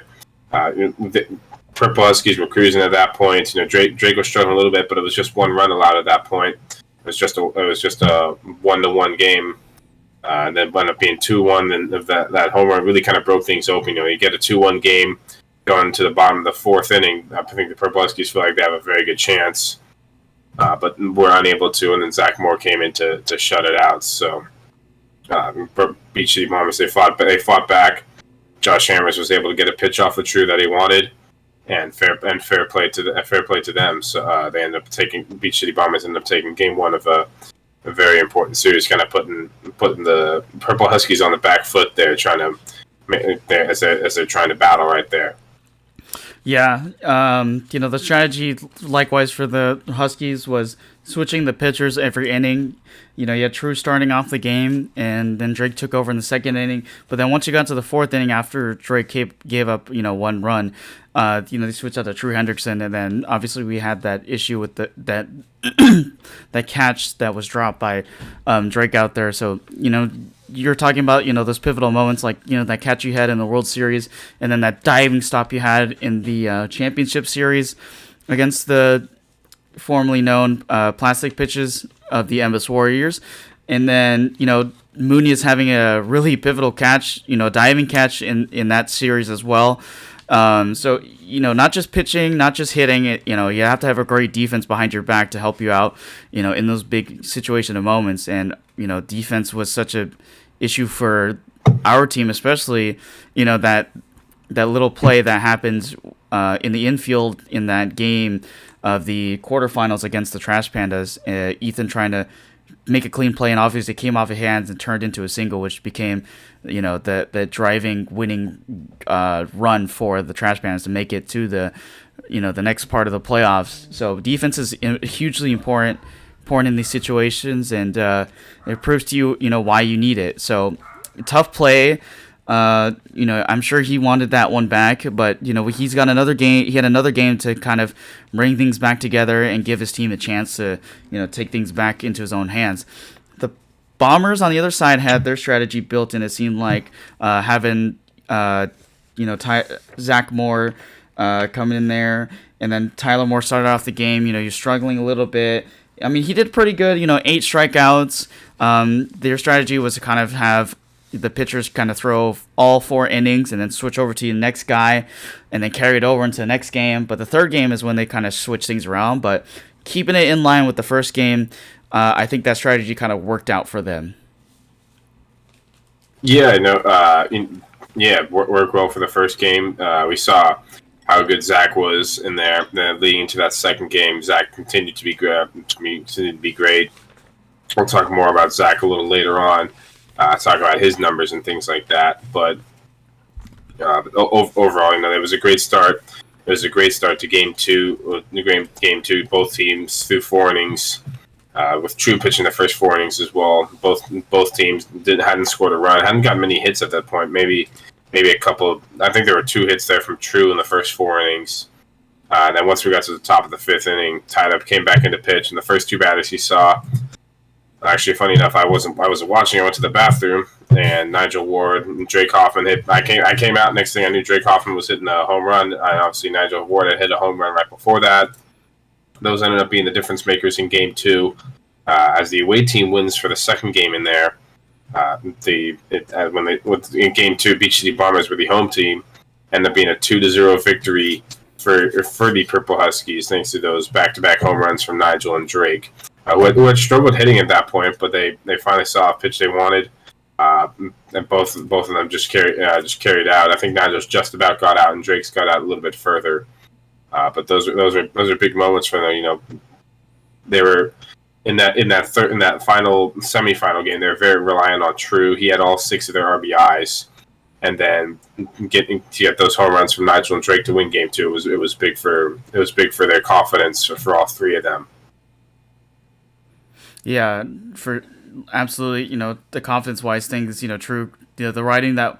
Purple Huskies were cruising at that point. Drake was struggling a little bit, but it was just 1 run allowed at that point. It was just a 1-1 game, and then wound up being 2-1. And that home run really kind of broke things open. You get a 2-1 game going to the bottom of the 4th inning. I think the Purple Huskies feel like they have a very good chance, but were unable to. And then Zach Moore came in to shut it out. So Beach City Bombers, they fought back. Josh Hammers was able to get a pitch off the True that he wanted. And fair play to them. So they ended up Beach City Bombers ended up taking game 1 of a very important series, kind of putting the Purple Huskies on the back foot there, as they're trying to battle right there. Yeah, the strategy likewise for the Huskies was switching the pitchers every inning. You had True starting off the game, and then Drake took over in the second inning. But then once you got to the 4th inning, after Drake gave up 1 run, they switched out to True Hendrickson, and then obviously we had that issue with that that catch that was dropped by Drake out there. So you're talking about those pivotal moments, like that catch you had in the World Series, and then that diving stop you had in the championship series against the formerly known plastic pitches of the Embassy Warriors. And then, Mooney is having a really pivotal catch, diving catch in that series as well. So, not just pitching, not just hitting it, you have to have a great defense behind your back to help you out, in those big situational moments. And, defense was such a issue for our team, especially, that little play that happens in the infield in that game of the quarterfinals against the Trash Pandas. Ethan trying to make a clean play, and obviously it came off his hands and turned into a single, which became, the driving winning run for the Trash Pandas to make it to the next part of the playoffs. So defense is hugely important in these situations, and it proves to you, why you need it. So tough play. I'm sure he wanted that one back, but he's got another game. He had another game to kind of bring things back together and give his team a chance to, take things back into his own hands. The Bombers on the other side had their strategy built in. It seemed like having, Zach Moore coming in there, and then Tyler Moore started off the game. You're struggling a little bit. I mean, he did pretty good. 8 strikeouts. Their strategy was to kind of have the pitchers kind of throw all 4 innings and then switch over to the next guy and then carry it over into the next game. But the third game is when they kind of switch things around. But keeping it in line with the first game, I think that strategy kind of worked out for them. Yeah, I know. Worked well for the first game. We saw how good Zach was in there. Then leading into that second game, Zach continued to be great. We'll talk more about Zach a little later on. Talk about his numbers and things like that. But overall, it was a great start. It was a great start to Game 2. Game 2, both teams threw 4 innings, with True pitching the first 4 innings as well. Both teams hadn't scored a run, hadn't got many hits at that point. Maybe a couple. I think there were 2 hits there from True in the first 4 innings. And then once we got to the top of the 5th inning, tied up, came back into pitch, and the first 2 batters he saw. Actually, funny enough, I wasn't watching. I went to the bathroom, and Nigel Ward and Drake Hoffman hit. I came out. Next thing I knew, Drake Hoffman was hitting a home run. Obviously, Nigel Ward had hit a home run right before that. Those ended up being the difference makers in Game 2, as the away team wins for the second game in there. In Game 2, Beach City Bombers were the home team, ended up being a 2-0 victory for the Purple Huskies, thanks to those back-to-back home runs from Nigel and Drake. Who had struggled hitting at that point, but they finally saw a pitch they wanted, and both of them just carried out. I think Nigel's just about got out, and Drake's got out a little bit further. But those are big moments for them. They were in that final semifinal game. They were very reliant on True. He had all 6 of their RBIs, and then to get those home runs from Nigel and Drake to win Game 2 it was big for their confidence for all 3 of them. Yeah, for absolutely, the confidence-wise things, True, the writing that,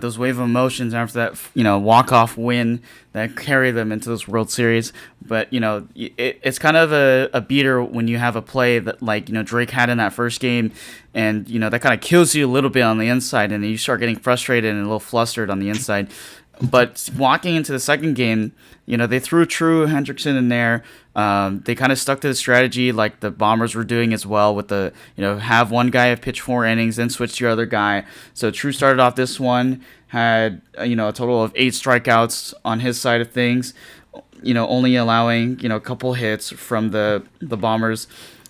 those wave of emotions after that, walk-off win that carry them into this World Series. But, it's kind of a beater when you have a play that, Drake had in that first game, and, that kind of kills you a little bit on the inside, and then you start getting frustrated and a little flustered on the inside. But walking into the second game, they threw True Hendrickson in there. They kind of stuck to the strategy like the Bombers were doing as well with the, have one guy pitch 4 innings, then switch to your other guy. So True started off this one, had, a total of 8 strikeouts on his side of things, only allowing, a couple hits from the Bombers.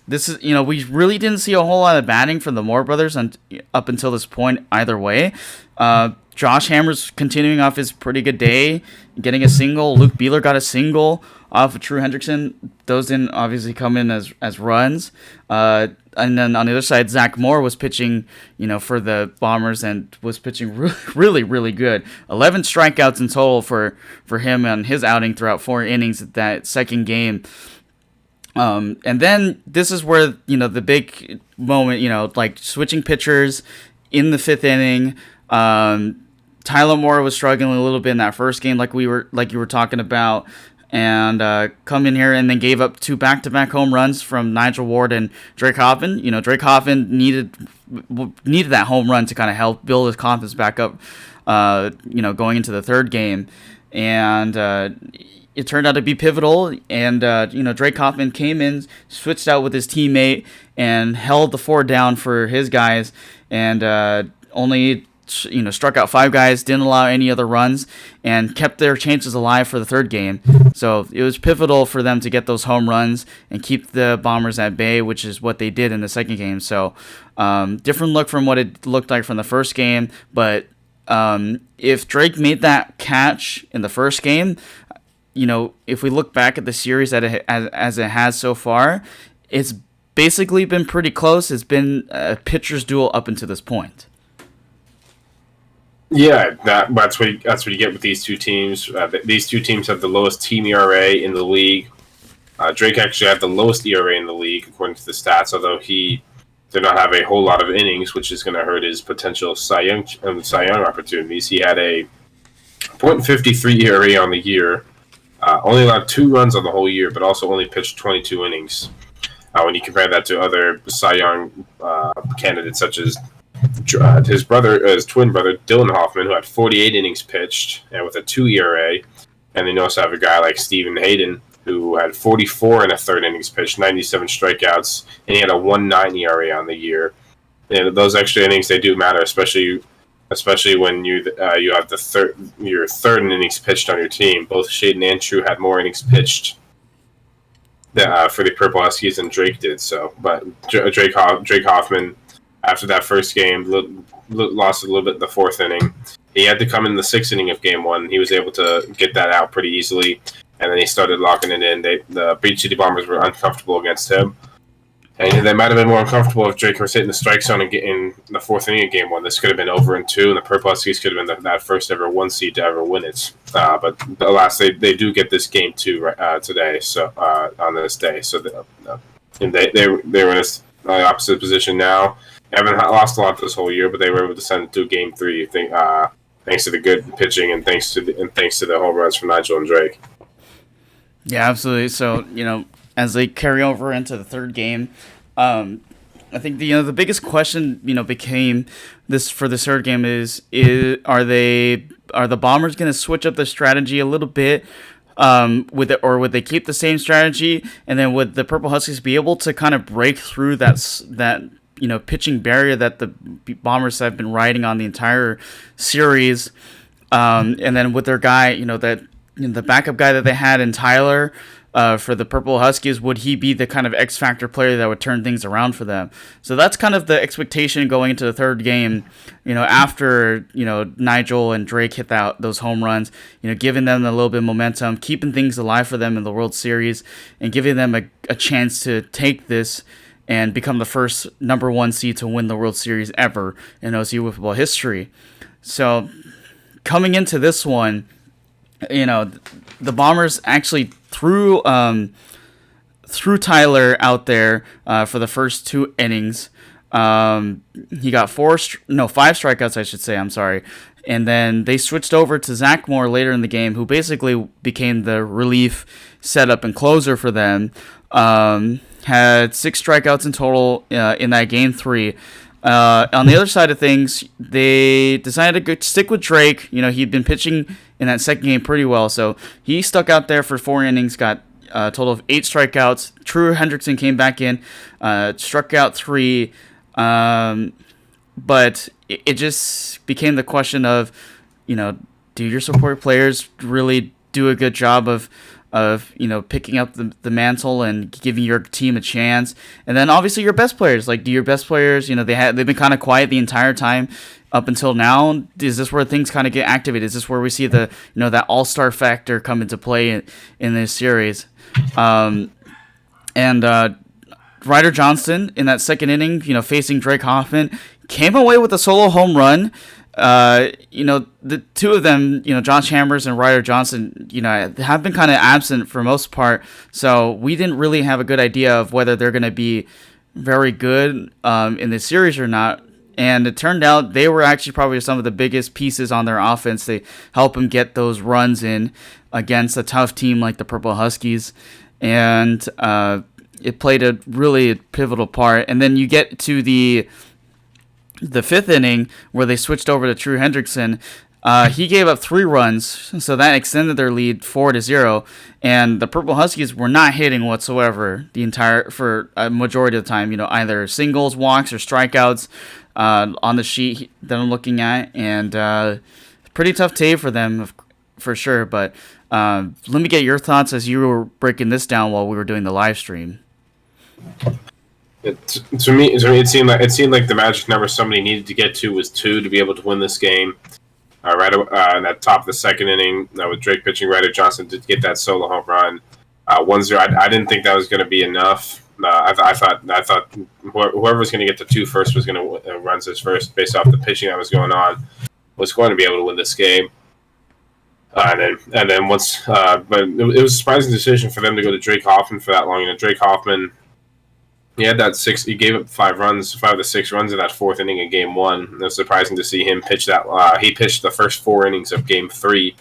This is, we really didn't see a whole lot of batting from the Moore brothers up until this point either way. Josh Hammer's continuing off his pretty good day, getting a single. Luke Beeler got a single off of True Hendrickson. Those didn't obviously come in as runs. And then on the other side, Zach Moore was pitching, for the Bombers and was pitching really, really good. 11 strikeouts in total for him on his outing throughout 4 innings at that second game. And then this is where, the big moment, switching pitchers in the 5th inning. Tyler Moore was struggling a little bit in that first game, like you were talking about, and come in here and then gave up 2 back-to-back home runs from Nigel Ward and Drake Hoffman. Drake Hoffman needed that home run to kind of help build his confidence back up, going into the third game. And it turned out to be pivotal, and Drake Hoffman came in, switched out with his teammate, and held the fort down for his guys, and only struck out 5 guys, didn't allow any other runs, and kept their chances alive for the third game. So it was pivotal for them to get those home runs and keep the Bombers at bay, which is what they did in the second game. So different look from what it looked like from the first game, but if Drake made that catch in the first game, if we look back at the series as it has so far, it's basically been pretty close. It's been a pitcher's duel up until this point. Yeah, that's what you get with these two teams. These two teams have the lowest team ERA in the league. Drake actually had the lowest ERA in the league according to the stats, although he did not have a whole lot of innings, which is going to hurt his potential Cy Young opportunities. He had a .53 ERA on the year, only allowed 2 runs on the whole year, but also only pitched 22 innings. When you compare that to other Cy Young candidates such as his twin brother, Dylan Hoffman, who had 48 innings pitched and with a 2 ERA. And then you also have a guy like Steven Hayden, who had 44 and a third innings pitched, 97 strikeouts, and he had a 1.9 ERA on the year. And those extra innings, they do matter, especially when you have your third innings pitched on your team. Both Shaden and True had more innings pitched for the Purple Huskies than Drake did. So, but Drake Hoffman, after that first game, lost a little bit in the 4th inning. He had to come in the 6th inning of Game 1. He was able to get that out pretty easily, and then he started locking it in. The Beach City Bombers were uncomfortable against him, and they might have been more uncomfortable if Drake was hitting the strike zone in the 4th inning of Game 1. This could have been over in 2, and the Purple Huskies could have been that first ever 1 seed to ever win it. But alas, they do get this Game 2 today. So on this day, so and they were in the opposite position now. Haven't lost a lot this whole year, but they were able to send it to Game 3. Thanks to the good pitching and thanks to the home runs from Nigel and Drake. Yeah, absolutely. So as they carry over into the third game, I think the biggest question became this for the third game is are the Bombers going to switch up their strategy a little bit? Would they keep the same strategy, and then would the Purple Huskies be able to kind of break through that pitching barrier that the Bombers have been riding on the entire series, and then with their guy, the backup guy that they had in Tyler for the Purple Huskies, would he be the kind of X factor player that would turn things around for them? So that's kind of the expectation going into the third game. After Nigel and Drake hit those home runs, giving them a little bit of momentum, keeping things alive for them in the World Series, and giving them a chance to take this and become the first number 1 seed to win the World Series ever in OSU football history. So coming into this one, the Bombers actually threw Tyler out there for the first 2 innings. He got 5 strikeouts, I should say. I'm sorry. And then they switched over to Zach Moore later in the game, who basically became the relief setup and closer for them. Had 6 strikeouts in total in that Game 3. On the other side of things, they decided to stick with Drake. He'd been pitching in that second game pretty well, so he stuck out there for 4 innings, got a total of 8 strikeouts. True Hendrickson came back in, struck out 3, but it just became the question of, do your support players really do a good job of picking up the mantle and giving your team a chance? And then obviously your best players, do your best players, they've been kind of quiet the entire time up until now. Is this where things kind of get activated? Is this where we see that all-star factor come into play in this series? Ryder Johnston in that second inning, facing Drake Hoffman, came away with a solo home run. The two of them, Josh Hammers and Ryder Johnson, have been kind of absent for most part. So we didn't really have a good idea of whether they're going to be very good in this series or not. And it turned out they were actually probably some of the biggest pieces on their offense. They help them get those runs in against a tough team like the Purple Huskies. And it played a really pivotal part. And then you get to the 5th inning where they switched over to True Hendrickson. He gave up 3 runs, so that extended their lead 4-0. And the Purple Huskies were not hitting whatsoever for a majority of the time. Either singles, walks, or strikeouts on the sheet that I'm looking at, and pretty tough day for them for sure. But let me get your thoughts as you were breaking this down while we were doing the live stream. To me, it seemed like the magic number somebody needed to get to was 2 to be able to win this game. Right in that top of the second inning, with Drake pitching, Ryder Johnson did get that solo home run. 1-0. I didn't think that was going to be enough. I thought whoever was going to get to 2 first was going to run his first based off the pitching that was going on, was going to be able to win this game. And then once, but it was a surprising decision for them to go to Drake Hoffman for that long. Drake Hoffman, he had that 6. He gave up 5 of the 6 runs in that 4th inning of Game 1. It was surprising to see him pitch that. He pitched the first 4 innings of Game 3.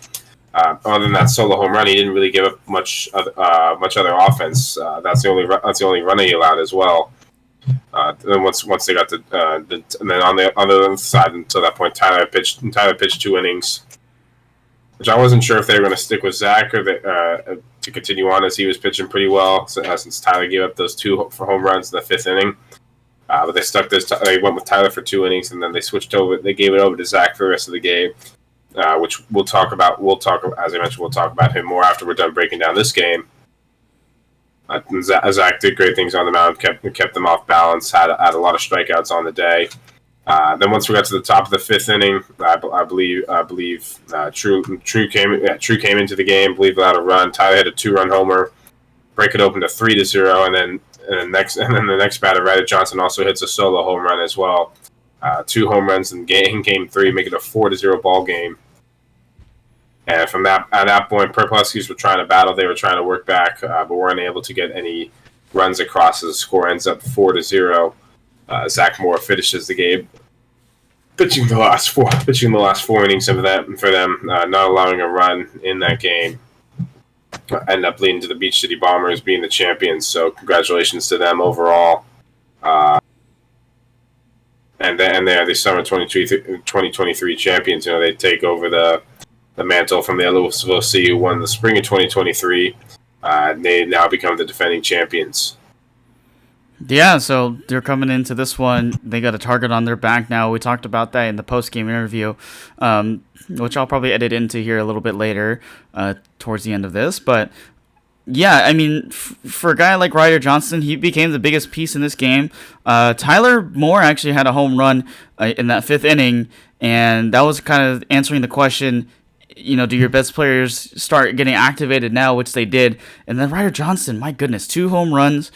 Other than that solo home run, he didn't really give up much other offense. That's the only run he allowed as well. Then once they got and then on the other side until that point, Tyler pitched 2 innings, which I wasn't sure if they were going to stick with Zach or to continue on, as he was pitching pretty well since Tyler gave up those 2 home runs in the 5th inning. But they stuck this. They went with Tyler for 2 innings, and then they switched over. They gave it over to Zach for the rest of the game, which we'll talk about. As I mentioned, we'll talk about him more after we're done breaking down this game. Zach did great things on the mound, kept them off balance, had a lot of strikeouts on the day. Then once we got to the top of the 5th inning, I believe True came into the game. I believe allowed a run. Tyler had a 2-run homer, break it open to 3-0, and then the next batter, Ryder Johnson, also hits a solo home run as well. 2 home runs in game 3, make it a 4-0 ball game. And at that point, Purple Huskies were trying to battle. They were trying to work back, but weren't able to get any runs across. As the score ends up 4-0. Zach Moore finishes the game, pitching the last 4 innings for them, not allowing a run in that game. End up leading to the Beach City Bombers being the champions. So congratulations to them overall. And they are the summer 2023 champions. They take over the mantle from the LOC, who won the spring of 2023. They now become the defending champions. Yeah, so they're coming into this one. They got a target on their back now. We talked about that in the post-game interview, which I'll probably edit into here a little bit later towards the end of this. But, yeah, I mean, for a guy like Ryder Johnson, he became the biggest piece in this game. Tyler Moore actually had a home run in that 5th inning, and that was kind of answering the question, do your best players start getting activated now, which they did. And then Ryder Johnson, my goodness, 2 home runs,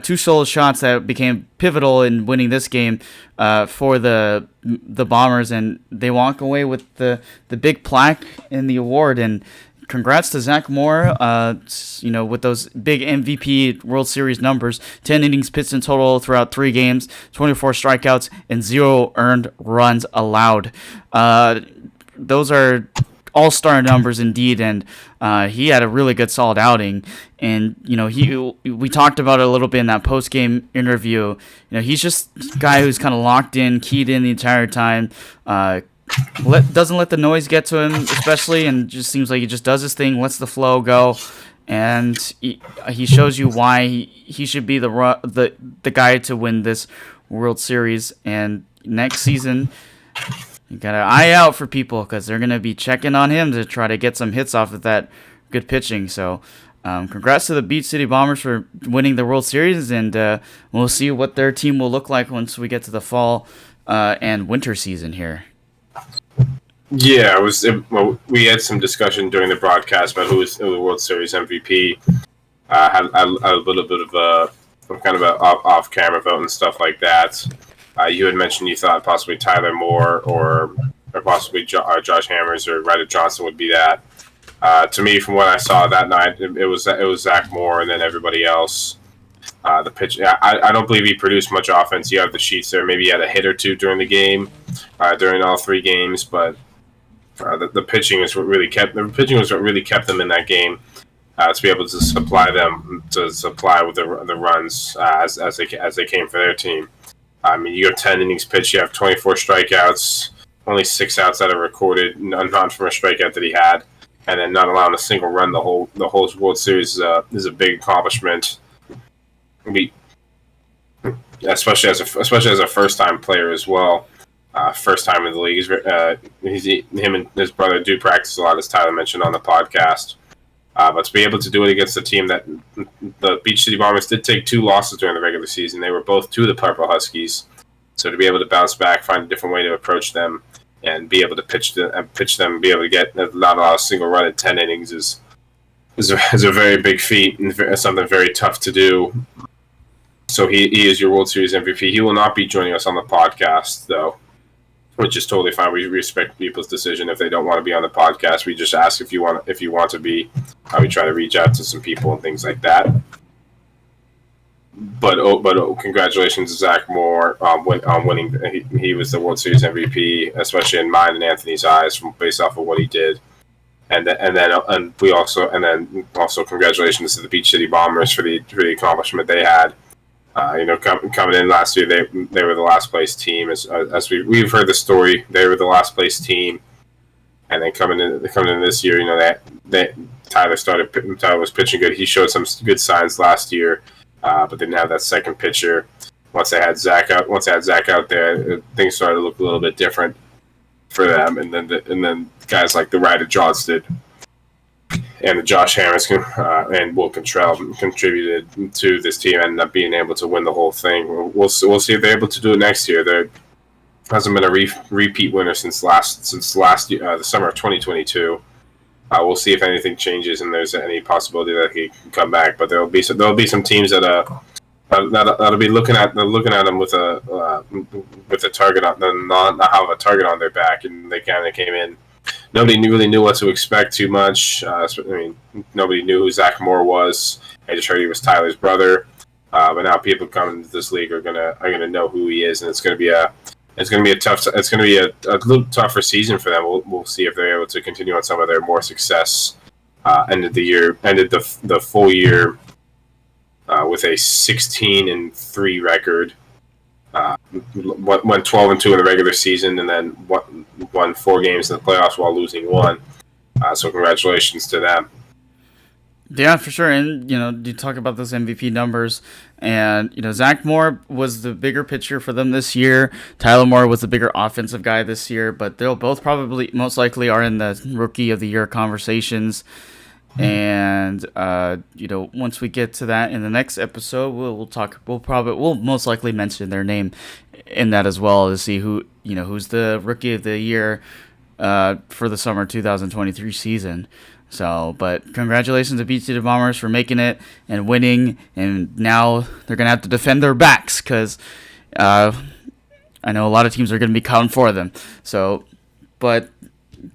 2 solo shots that became pivotal in winning this game for the Bombers, and they walk away with the big plaque and the award. And congrats to Zach Moore, with those big MVP World Series numbers: 10 innings pitched in total throughout 3 games, 24 strikeouts, and 0 earned runs allowed. Those are all-star numbers indeed, and he had a really good solid outing. And we talked about it a little bit in that post-game interview. He's just a guy who's kind of locked in, keyed in the entire time. Doesn't let the noise get to him, especially, and just seems like he just does his thing, lets the flow go, and he shows you why he should be the guy to win this World Series. And next season, you got an eye out for people, because they're going to be checking on him to try to get some hits off of that good pitching. So congrats to the Beach City Bombers for winning the World Series, and we'll see what their team will look like once we get to the fall and winter season here. Yeah, we had some discussion during the broadcast about who was the World Series MVP. Had a little bit of kind of a off-camera vote and stuff like that. You had mentioned you thought possibly Tyler Moore or possibly Josh Hammers or Ryder Johnson would be that. To me, from what I saw that night, it was Zach Moore, and then everybody else. The pitch, I don't believe he produced much offense. You have the sheets there. Maybe he had a hit or 2 during the game, during all 3 games. But the pitching is what really kept them in that game. To be able to supply with the runs as they came for their team. I mean, you have 10 innings pitched, you have 24 strikeouts, only 6 outs that are recorded, none from a strikeout that he had, and then not allowing a single run the whole World Series is a big accomplishment. Especially as a first time player as well. First time in the league. Him and his brother do practice a lot, as Tyler mentioned on the podcast. But to be able to do it against a team that the Beach City Bombers did take 2 losses during the regular season. They were both to the Purple Huskies. So to be able to bounce back, find a different way to approach them, and be able to pitch them, be able to get not allow a single run in 10 innings is a very big feat and something very tough to do. So he is your World Series MVP. He will not be joining us on the podcast, though, which is totally fine. We respect people's decision if they don't want to be on the podcast. We just ask if you want to be. We try to reach out to some people and things like that. But congratulations to Zach Moore on winning. He was the World Series MVP, especially in mine and Anthony's eyes, based off of what he did. And then also congratulations to the Beach City Bombers for the accomplishment they had. Coming in last year, they were the last place team. As we've heard the story, they were the last place team, and then coming in this year, Tyler was pitching good. He showed some good signs last year, but didn't have that second pitcher. Once they had Zach out there, things started to look a little bit different for them, and then guys like the Ryder Johnston and Josh Harris and Will Cantrell contributed to this team and ended up being able to win the whole thing. We'll see if they're able to do it next year. There hasn't been a repeat winner since last year, the summer of 2022. We'll see if anything changes and there's any possibility that he can come back. But there'll be some teams that'll be looking at them with a target on them, not have a target on their back, and they kind of came in. Nobody really knew what to expect too much. Nobody knew who Zach Moore was. I just heard he was Tyler's brother. But now people coming into this league are gonna know who he is, and it's gonna be a little tougher season for them. We'll see if they're able to continue on some of their more success. Ended the full year with a 16-3 record. Went 12-2 in the regular season, and then won 4 games in the playoffs while losing 1. So congratulations to them. Yeah, for sure. And you talk about those MVP numbers, and Zach Moore was the bigger pitcher for them this year. Tyler Moore was the bigger offensive guy this year, but they'll both probably most likely are in the Rookie of the Year conversations. And once we get to that in the next episode, we'll most likely mention their name in that as well, to see who's the Rookie of the Year for the summer 2023 season. So, but congratulations to Beach City Bombers for making it and winning, and now they're gonna have to defend their backs because I know a lot of teams are gonna be coming for them. So, but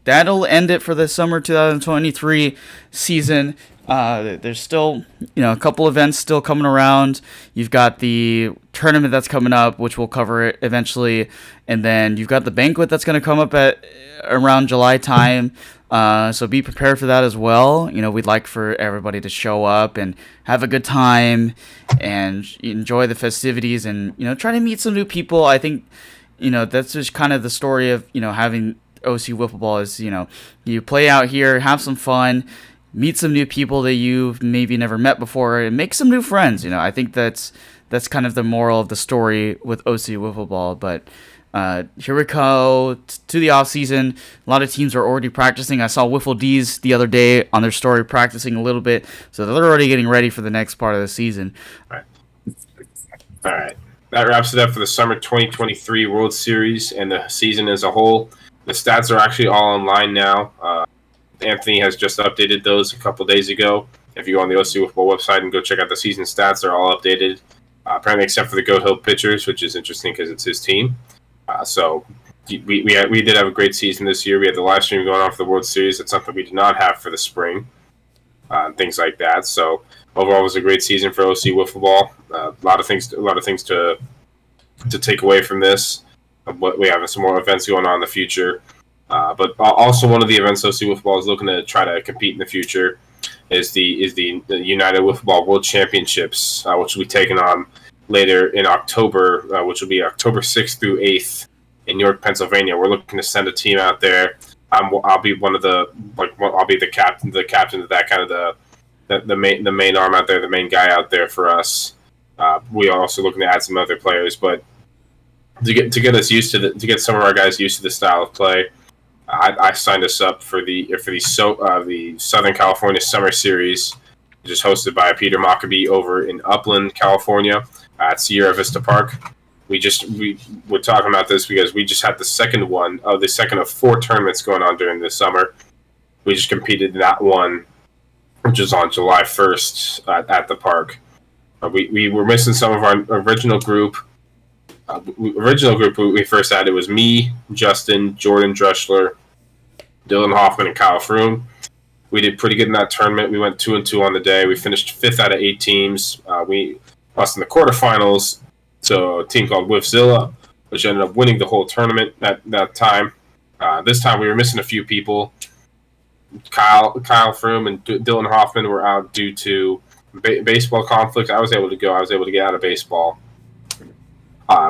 that'll end it for the summer 2023 season. There's still, a couple events still coming around. You've got the tournament that's coming up, which we'll cover it eventually, and then you've got the banquet that's going to come up at around July time. So be prepared for that as well. We'd like for everybody to show up and have a good time and enjoy the festivities and try to meet some new people. I think that's just kind of the story of having OC Wiffle Ball is, you play out here, have some fun, meet some new people that you've maybe never met before, and make some new friends. I think that's kind of the moral of the story with OC Wiffle Ball. But here we go to the off season. A lot of teams are already practicing. I saw Wiffle D's the other day on their story practicing a little bit, so they're already getting ready for the next part of the season. All right. That wraps it up for the summer 2023 World Series and the season as a whole. The stats are actually all online now. Anthony has just updated those a couple days ago. If you go on the OC Wiffle Ball website and go check out the season stats, they're all updated. Apparently, except for the Goat Hill pitchers, which is interesting because it's his team. So we did have a great season this year. We had the live stream going on for the World Series. That's something we did not have for the spring. Things like that. So overall, it was a great season for OC Wiffle Ball. A lot of things to take away from this. We have some more events going on in the future. But also one of the events OC Wiffle Ball is looking to try to compete in the future is the United Wiffle Ball World Championships, which will be taken on later in October, which will be October 6th through 8th in York, Pennsylvania. We're looking to send a team out there. I'll be I'll be the captain of that kind of the main arm out there, the main guy out there for us. We are also looking to add some other players, but to get some of our guys used to the style of play, I signed us up for the Southern California Summer Series, which is hosted by Peter Maccabee over in Upland, California, at Sierra Vista Park. We're talking about this because we just had the second of 4 tournaments going on during the summer. We just competed in that one, which is on July 1st at the park. We were missing some of our original group. We first had, it was me, Justin, Jordan Dreschler, Dylan Hoffman, and Kyle Froome. We did pretty good in that tournament. We went 2-2 on the day. We finished 5th out of 8 teams. We lost in the quarterfinals to a team called Wiffzilla, which ended up winning the whole tournament that time. This time we were missing a few people. Kyle Froome and Dylan Hoffman were out due to baseball conflicts. I was able to go. I was able to get out of baseball.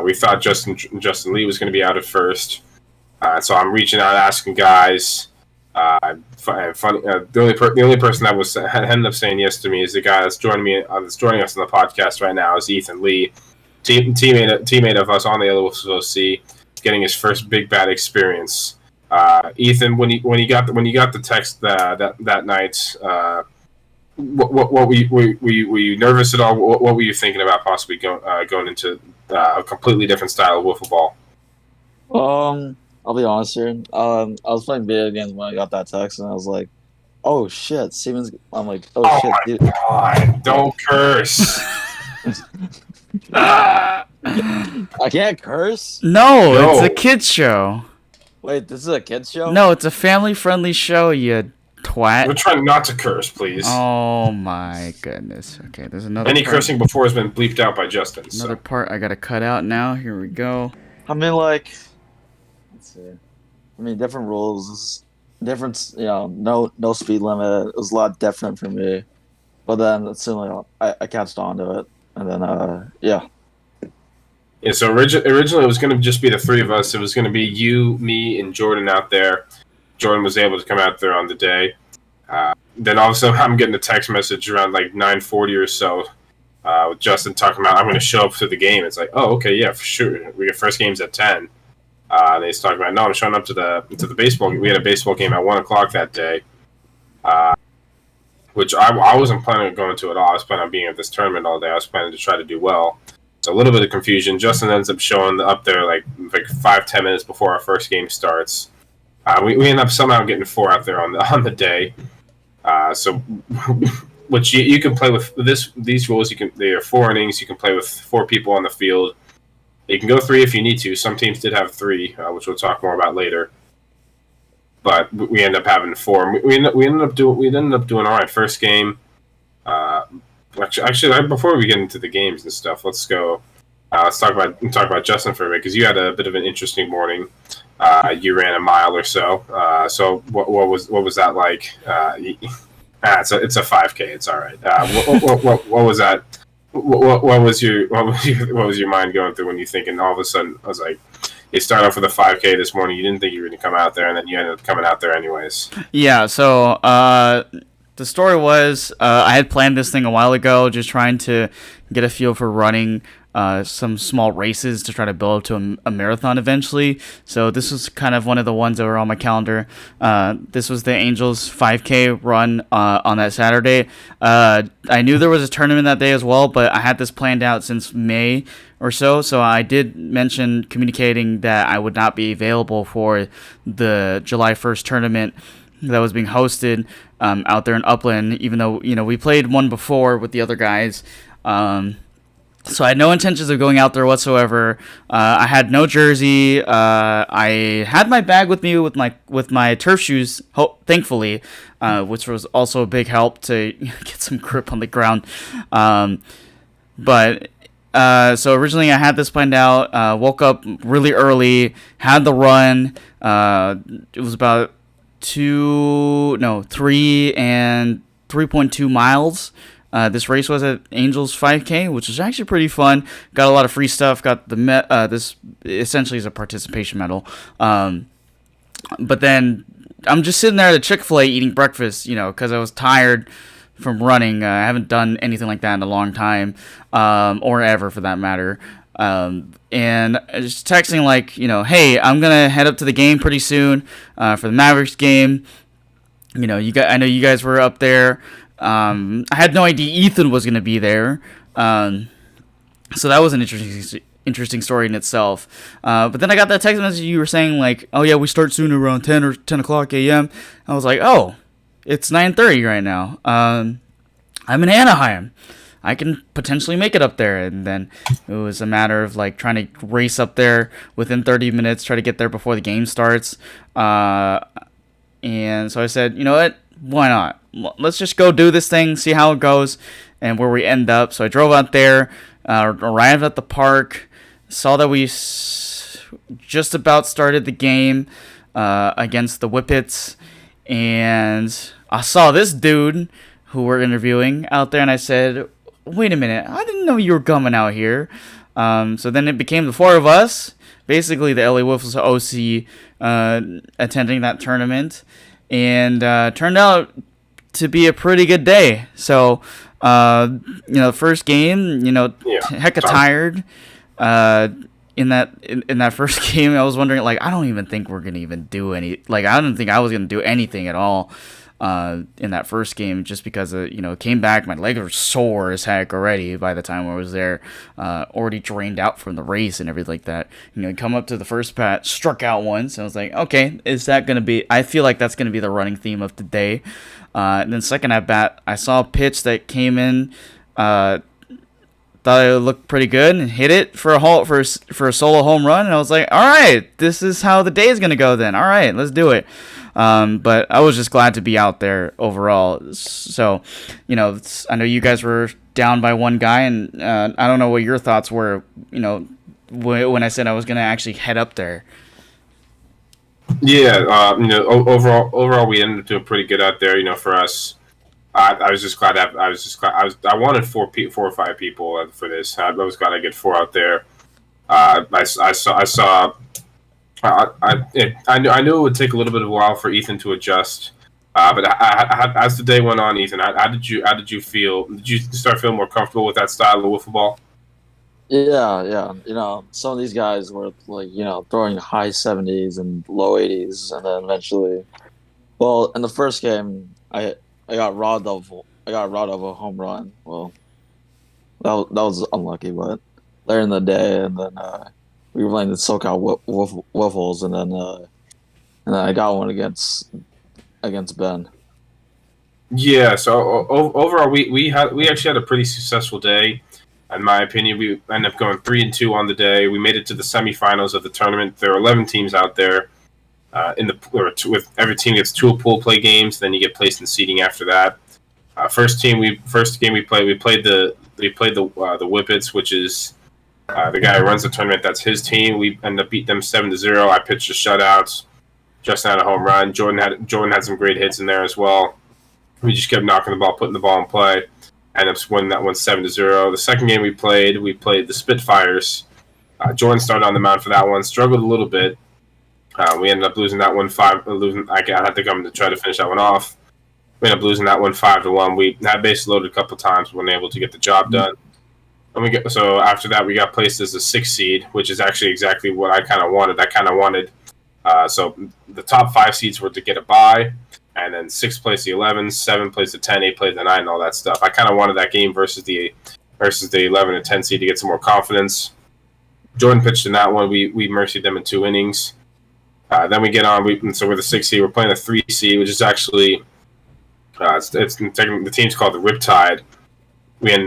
We thought Justin Lee was going to be out at first. So I'm reaching out, asking guys. The only person that ended up saying yes to me is the guy that's joining us on the podcast right now is Ethan Lee, teammate of us on the other Wiffles OC, getting his first big bad experience. Ethan, when you got the text that night, what were you nervous at all? What were you thinking about possibly going into a completely different style of wiffle ball? I'll be honest here. I was playing video games when I got that text, and I was like, "Oh shit, Siemens!" I'm like, "Oh shit, dude. God, don't curse." I can't curse. No, it's a kids show. Wait, this is a kids show? No, it's a family-friendly show, you twat. We're trying not to curse, please. Oh my goodness. Okay, there's another Any part. cursing before has been bleeped out by Justin. Another part I gotta cut out now. Here we go. I mean, like, let's see. I mean, different rules, different, no speed limit. It was a lot different for me. But then, suddenly, I catched on to it. And then, yeah. Yeah, so originally it was going to just be the 3 of us. It was going to be you, me, and Jordan out there. Jordan was able to come out there on the day. Then all of a sudden I'm getting a text message around like 9:40 or so with Justin talking about, I'm going to show up to the game. It's like, oh, okay, yeah, for sure. We get first game's at 10. And he's talking about, no, I'm showing up to the baseball game. We had a baseball game at 1 o'clock that day, which I wasn't planning on going to at all. I was planning on being at this tournament all day. I was planning to try to do well. So a little bit of confusion. Justin ends up showing up there like 5-10 minutes before our first game starts. We end up somehow getting 4 out there on the day. So, which you can play with these rules. They are 4 innings. You can play with 4 people on the field. You can go 3 if you need to. Some teams did have 3, which we'll talk more about later. But we end up having 4. We ended up doing all right. First game. Actually, before we get into the games and stuff, let's go. Let's talk about Justin for a bit, because you had a bit of an interesting morning. You ran a mile or so. So what was that like? It's a 5K. It's all right. What was that? What was your mind going through when you thinking all of a sudden? I was like, you started off with a 5K this morning. You didn't think you were going to come out there, and then you ended up coming out there anyways. Yeah. So the story was I had planned this thing a while ago, just trying to get a feel for running some small races to try to build up to a marathon eventually. So this was kind of one of the ones that were on my calendar. This was the Angels 5K run on that Saturday. I knew there was a tournament that day as well, but I had this planned out since May or so. So I did mention communicating that I would not be available for the July 1st tournament that was being hosted out there in Upland, even though, we played one before with the other guys. So I had no intentions of going out there whatsoever. I had no jersey. I had my bag with me with my turf shoes, thankfully, which was also a big help to get some grip on the ground. So originally I had this planned out. Woke up really early, had the run. It was about 3 and 3.2 miles. This race was at Angels 5K, which was actually pretty fun. Got a lot of free stuff. Got the this essentially is a participation medal. But then I'm just sitting there at a Chick-fil-A eating breakfast, because I was tired from running. I haven't done anything like that in a long time, or ever for that matter. And I was texting hey, I'm gonna head up to the game pretty soon for the Mavericks game. I know you guys were up there. I had no idea Ethan was gonna be there. So that was an interesting story in itself. But then I got that text message you were saying oh yeah, we start soon around 10 or 10 o'clock a.m. I was like, oh, it's 9:30 right now. I'm in Anaheim. I can potentially make it up there. And then it was a matter of trying to race up there within 30 minutes, try to get there before the game starts. And so I said, you know what? Why not? Let's just go do this thing, see how it goes, and where we end up. So I drove out there, arrived at the park, saw that we just about started the game against the Whippets, and I saw this dude who we're interviewing out there, and I said, wait a minute, I didn't know you were coming out here. So then it became the four of us, basically the LA Wiffles OC, attending that tournament, and turned out to be a pretty good day. So, first game, hecka tired. In that first game, I was wondering, I don't even think we're gonna even do any. I don't think I was gonna do anything at all. In that first game, just because came back, my legs were sore as heck already by the time I was there, already drained out from the race and everything like that. Come up to the first pat, struck out once, and I was like, okay, is that gonna be? I feel like that's gonna be the running theme of today. And then second at bat, I saw a pitch that came in. Thought it looked pretty good and hit it for a solo home run, and I was like, all right, this is how the day is gonna go then. All right, let's do it. But I was just glad to be out there overall. So, I know you guys were down by one guy, and I don't know what your thoughts were. When I said I was gonna actually head up there. Yeah, overall, we ended up doing pretty good out there. For us. I was just glad. I wanted four or five people for this. I was glad I get four out there. I saw. I knew it would take a little bit of a while for Ethan to adjust. But as the day went on, Ethan, how did you feel? Did you start feeling more comfortable with that style of wiffle ball? Yeah. Some of these guys were throwing high 70s and low 80s, and then eventually, well, in the first game, I got robbed of a home run. Well, that was unlucky, but later in the day, and then we were playing the SoCal Wiffles, and then I got one against Ben. Yeah. So overall, we actually had a pretty successful day. In my opinion, we ended up going 3-2 on the day. We made it to the semifinals of the tournament. There were 11 teams out there. With every team gets 2 pool play games, then you get placed in seeding after that. First game we played the Whippets, which is the guy who runs the tournament. That's his team. We ended up beating them 7-0. I pitched a shutout, just had a home run. Jordan had some great hits in there as well. We just kept knocking the ball, putting the ball in play. Ended up winning that one 7-0. The second game we played the Spitfires. Jordan started on the mound for that one. Struggled a little bit. We ended up losing that one 5. I had to come to try to finish that one off. We ended up losing that one 5-1. We had base loaded a couple times, weren't able to get the job done. And so after that, we got placed as a 6 seed, which is actually exactly what I kind of wanted. So the top 5 seeds were to get a bye, and then 6 plays the 11, 7 plays the 10, 8 plays the 9, and all that stuff. I kind of wanted that game versus the 11 and 10 seed to get some more confidence. Jordan pitched in that one. We mercied them in 2 innings. Then we get on. So we're the 6 seed. We're playing the 3 seed, which is actually the team's called the Riptide. It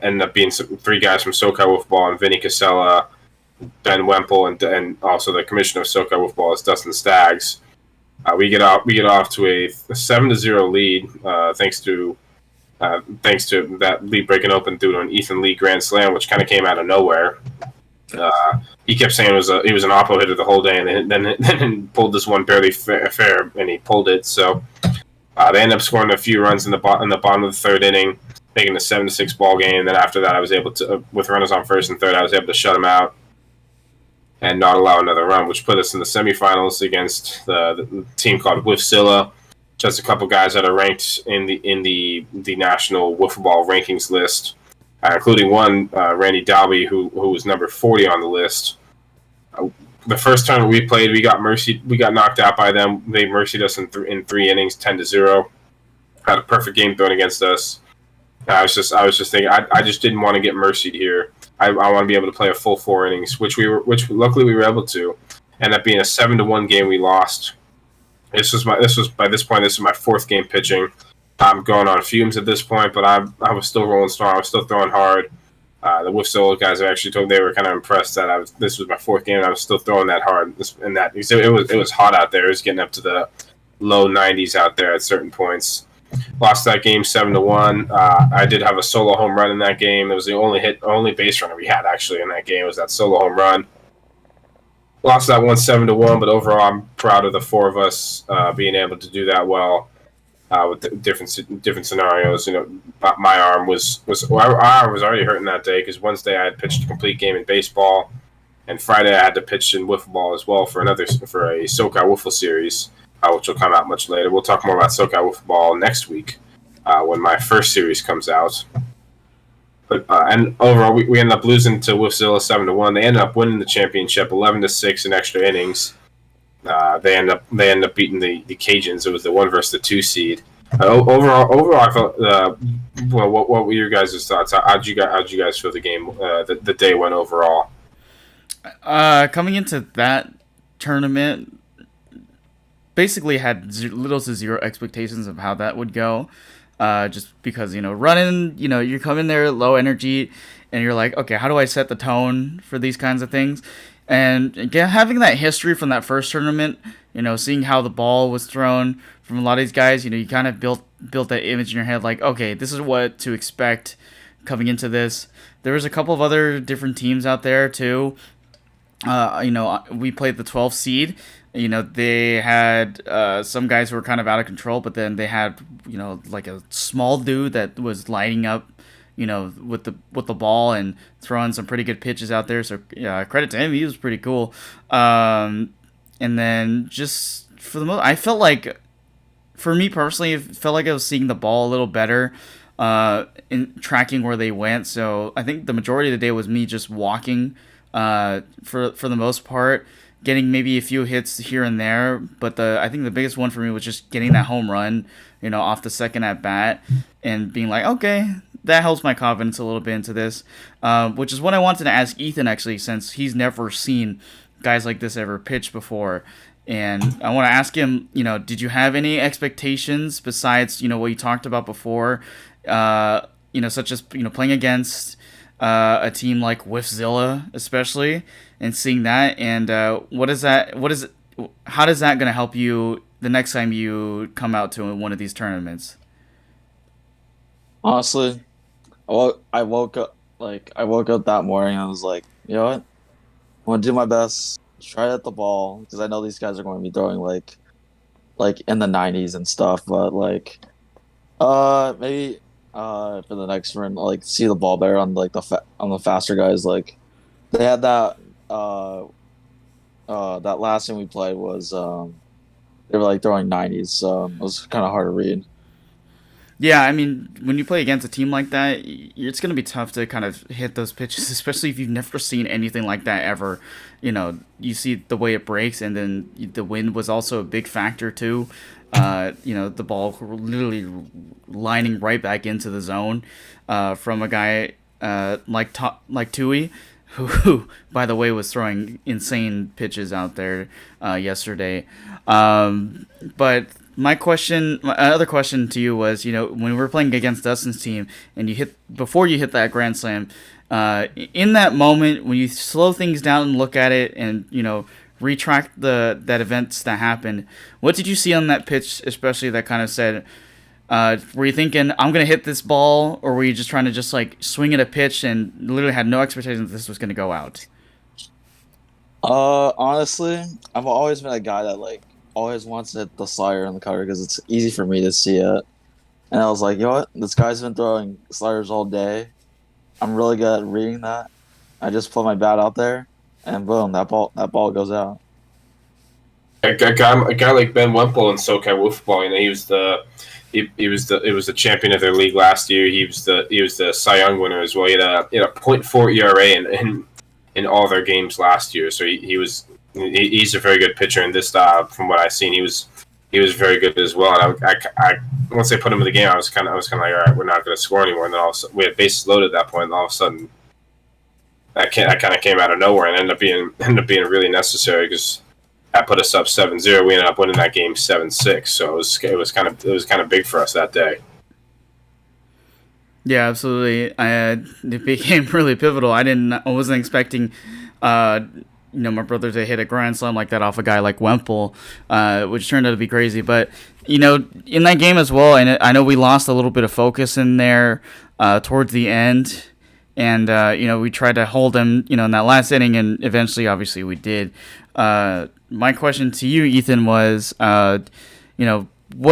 ended up being 3 guys from SoCal Wiffball and Vinny Casella, Ben Wemple, and also the commissioner of SoCal Wiffball is Dustin Staggs. We get off to a 7-0 lead thanks to that lead breaking open due to an Ethan Lee grand slam, which kind of came out of nowhere. He kept saying he was an oppo hitter the whole day, and then pulled this one barely fair, and he pulled it. So They ended up scoring a few runs in the bottom of the third inning, making a 7-6 ball game. Then after that, I was able to, with runners on first and third, I was able to shut them out and not allow another run, which put us in the semifinals against the team called Wiffles. Just a couple guys that are ranked in the national wiffle ball rankings list, including one Randy Dalby, who was number 40 on the list. The first tournament we played, we got knocked out by them. They mercied us in 3 innings, 10-0. Had a perfect game thrown against us. I was just thinking, I just didn't want to get mercied here. I want to be able to play a full 4 innings, which luckily we were able to. Ended up being a 7-1 game we lost. This was by this point, this is my 4th game pitching. I'm going on fumes at this point, but I was still rolling strong. I was still throwing hard. The Wiffles guys actually told me they were kind of impressed that this was my 4th game and I was still throwing that hard. It was hot out there. It was getting up to the low 90s out there at certain points. Lost that game 7-1. I did have a solo home run in that game. It was the only base runner we had actually in that game. It was that solo home run. Lost that one 7-1, but overall I'm proud of the 4 of us being able to do that well with different scenarios. My arm was already hurting that day because Wednesday I had pitched a complete game in baseball, and Friday I had to pitch in wiffle ball as well for a SoCal Wiffle series, which will come out much later. We'll talk more about SoCal Wiffle ball next week when my first series comes out. But and overall, we ended up losing to Wiffles 7-1. They ended up winning the championship 11-6 in extra innings. They end up beating the Cajuns. It was the 1 versus the 2 seed. Overall, I felt. What were your guys' thoughts? How'd you guys feel the game? The day went overall. Coming into that tournament, basically had little to zero expectations of how that would go. Just because, running, you come in there low energy and you're like, okay, how do I set the tone for these kinds of things? And again, having that history from that first tournament, seeing how the ball was thrown from a lot of these guys, you kind of built that image in your head like, okay, this is what to expect coming into this. There was a couple of other different teams out there too. We played the 12 seed. They had some guys who were kind of out of control, but then they had, like a small dude that was lighting up, with the ball and throwing some pretty good pitches out there. So credit to him, he was pretty cool. And then just for the most, I felt like, for me personally, it felt like I was seeing the ball a little better, in tracking where they went. So I think the majority of the day was me just walking, for the most part, getting maybe a few hits here and there, but I think the biggest one for me was just getting that home run, off the second at bat, and being like, okay, that helps my confidence a little bit into this, which is what I wanted to ask Ethan actually, since he's never seen guys like this ever pitch before, and I want to ask him, did you have any expectations besides, what you talked about before, such as, playing against a team like Wiffzilla, especially, and seeing that, and how does that going to help you the next time you come out to one of these tournaments? Honestly, I woke up that morning. I was like, you know what? I want to do my best, try to hit the ball, because I know these guys are going to be throwing like in the 90s and stuff. But maybe for the next run, see the ball better on on the faster guys. Like they had that that last thing we played was they were throwing 90s, so it was kind of hard to read. Yeah, I mean, when you play against a team like that, it's going to be tough to kind of hit those pitches, especially if you've never seen anything like that ever. You see the way it breaks, and then the wind was also a big factor too. The ball literally lining right back into the zone from a guy like Tui, who, by the way, was throwing insane pitches out there yesterday. But my other question to you was, when we were playing against Dustin's team, and before you hit that grand slam, in that moment when you slow things down and look at it, and retract that events that happened, what did you see on that pitch, especially that kind of said, were you thinking, I'm gonna hit this ball, or were you just trying to just swing at a pitch and literally had no expectations that this was gonna go out? Honestly, I've always been a guy that always wants to hit the slider and the cutter because it's easy for me to see it. And I was like, you know what? This guy's been throwing sliders all day. I'm really good at reading that. I just put my bat out there, and boom, that ball goes out. A guy like Ben Wemple in SoCal Wiffles, he was the champion of their league last year. He was the Cy Young winner as well. He had a .4 ERA in all their games last year. So he's a very good pitcher. And this, from what I've seen, he was very good as well. And I once they put him in the game, I was kind of like, all right, we're not going to score anymore. And then all of a sudden, we had bases loaded at that point. And all of a sudden, that kind of came out of nowhere and ended up being really necessary because that put us up 7-0. We ended up winning that game 7-6. So it was kind of big for us that day. Yeah, absolutely. It became really pivotal. I wasn't expecting, my brother to hit a grand slam like that off a guy like Wemple, which turned out to be crazy. But in that game as well, and I know we lost a little bit of focus in there towards the end. And, we tried to hold him, in that last inning, and eventually, obviously, we did. My question to you, Ethan, was, what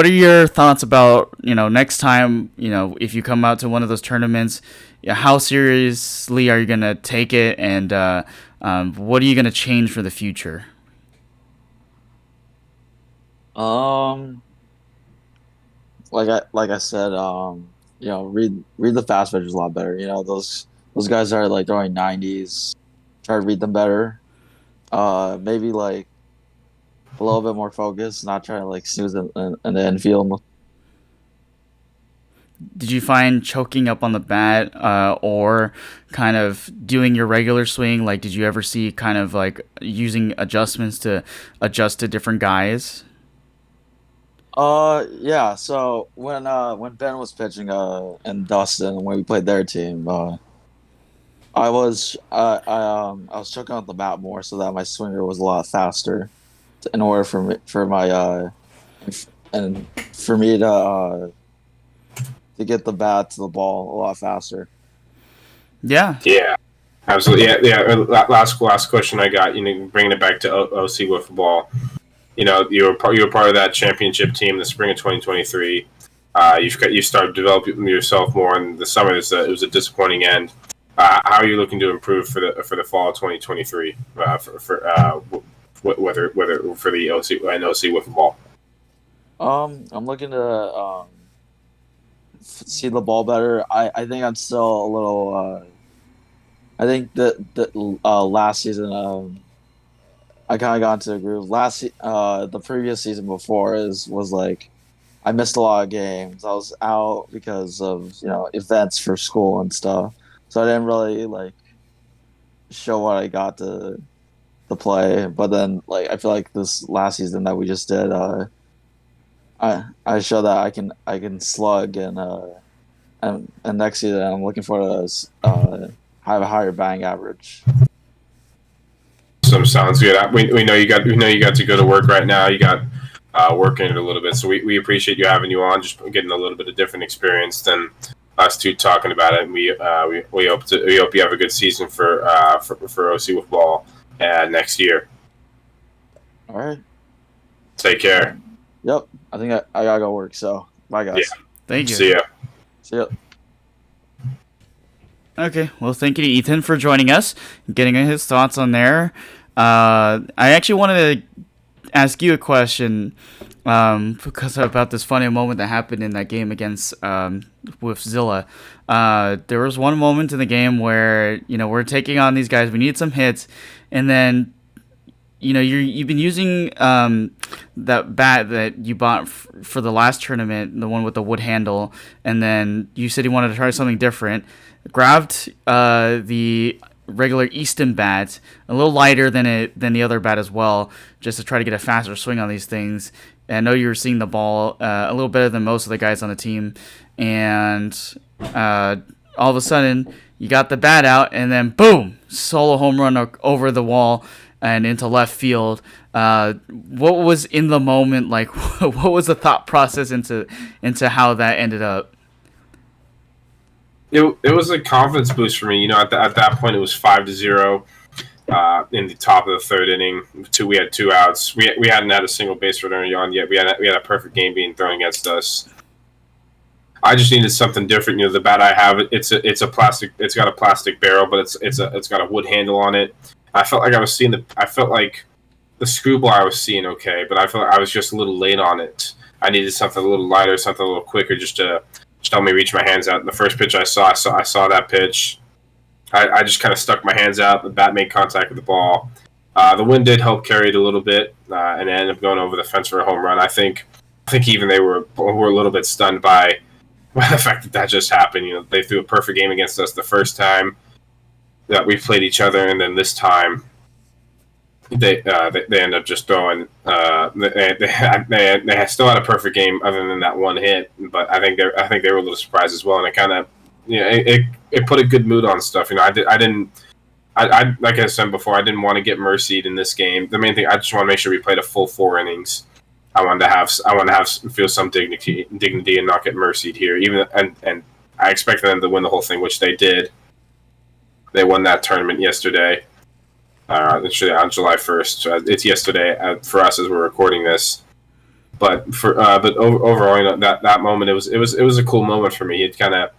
are your thoughts about, next time, if you come out to one of those tournaments, how seriously are you going to take it, and what are you going to change for the future? Like I said, read the fast pitchers a lot better. Those guys are like throwing 90s. Try to read them better. Maybe like a little bit more focus, not trying to like snooze in the infield. Did you find choking up on the bat or kind of doing your regular swing? Like, did you ever see kind of like using adjustments to adjust to different guys? Yeah. So when Ben was pitching and Dustin, when we played their team, I was choking out the bat more so that my swinger was a lot faster, in order for me to get the bat to the ball a lot faster. Yeah. Yeah. Absolutely. Yeah. Last question I got. Bringing it back to OC Wiffle Ball. You were part of that championship team in the spring of 2023. You started developing yourself more in the summer. It was a disappointing end. How are you looking to improve for the fall of 2023 whether for the OC and OC Wiffle Ball? I'm looking to see the ball better. I think I'm still a little. I think that last season I kind of got into the groove. The previous season before was like I missed a lot of games. I was out because of events for school and stuff. So I didn't really like show what I got to play. But then like I feel like this last season that we just did, I show that I can slug and next season I'm looking for to have a higher batting average. Sounds good. We know you got to go to work right now. You got working it a little bit, so we appreciate you having you on, just getting a little bit of different experience than us two talking about it. And we hope you have a good season for OC with ball next year. All right. Take care. Yep. I think I gotta go work. So bye, guys. Yeah. Thank you. See ya. See ya. Okay, well, thank you to Ethan for joining us, getting his thoughts on there. I actually wanted to ask you a question because about this funny moment that happened in that game against with Zilla. There was one moment in the game where we're taking on these guys. We need some hits, and then you've been using that bat that you bought for the last tournament, the one with the wood handle, and then you said you wanted to try something different. Grabbed the regular Easton bat, a little lighter than the other bat as well, just to try to get a faster swing on these things. And I know you were seeing the ball a little better than most of the guys on the team, and all of a sudden you got the bat out, and then boom, solo home run over the wall and into left field. What was in the moment like? What was the thought process into how that ended up? It was a confidence boost for me. At that point it was 5-0. in the top of the third inning. We had 2 outs. We hadn't had a single base runner on yet. We had a perfect game being thrown against us. I just needed something different. The bat I have, it's a plastic. It's got a plastic barrel, but it's got a wood handle on it. I felt like I felt like the screwball I was seeing okay, but I felt like I was just a little late on it. I needed something a little lighter, something a little quicker, just to help me reach my hands out. And the first pitch I saw that pitch. I just kind of stuck my hands out. The bat made contact with the ball. The wind did help carry it a little bit, and it ended up going over the fence for a home run. I think even they were a little bit stunned by the fact that just happened. They threw a perfect game against us the first time that we played each other, and then this time they end up just throwing. They still had a perfect game other than that one hit, but I think they were a little surprised as well, and it kind of it put a good mood on stuff. I didn't like I said before, I didn't want to get mercied in this game. The main thing, I just want to make sure we played a full 4 innings. I wanted to feel some dignity and not get mercied here. And I expected them to win the whole thing, which they did. They won that tournament yesterday. On July 1st. It's yesterday for us as we're recording this. But overall, that moment, it was a cool moment for me. It kind of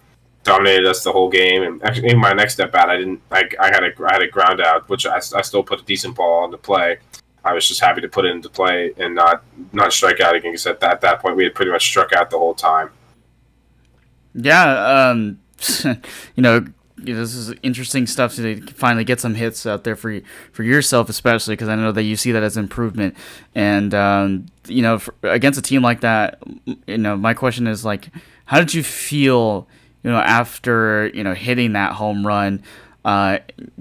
dominated us the whole game. And actually, in my next at bat, I had a ground out, which I still put a decent ball into play. I was just happy to put it into play and not strike out again, because at that point we had pretty much struck out the whole time. Yeah, this is interesting stuff to finally get some hits out there for yourself, especially because I know that you see that as improvement. And against a team like that, my question is like, how did you feel, after hitting that home run,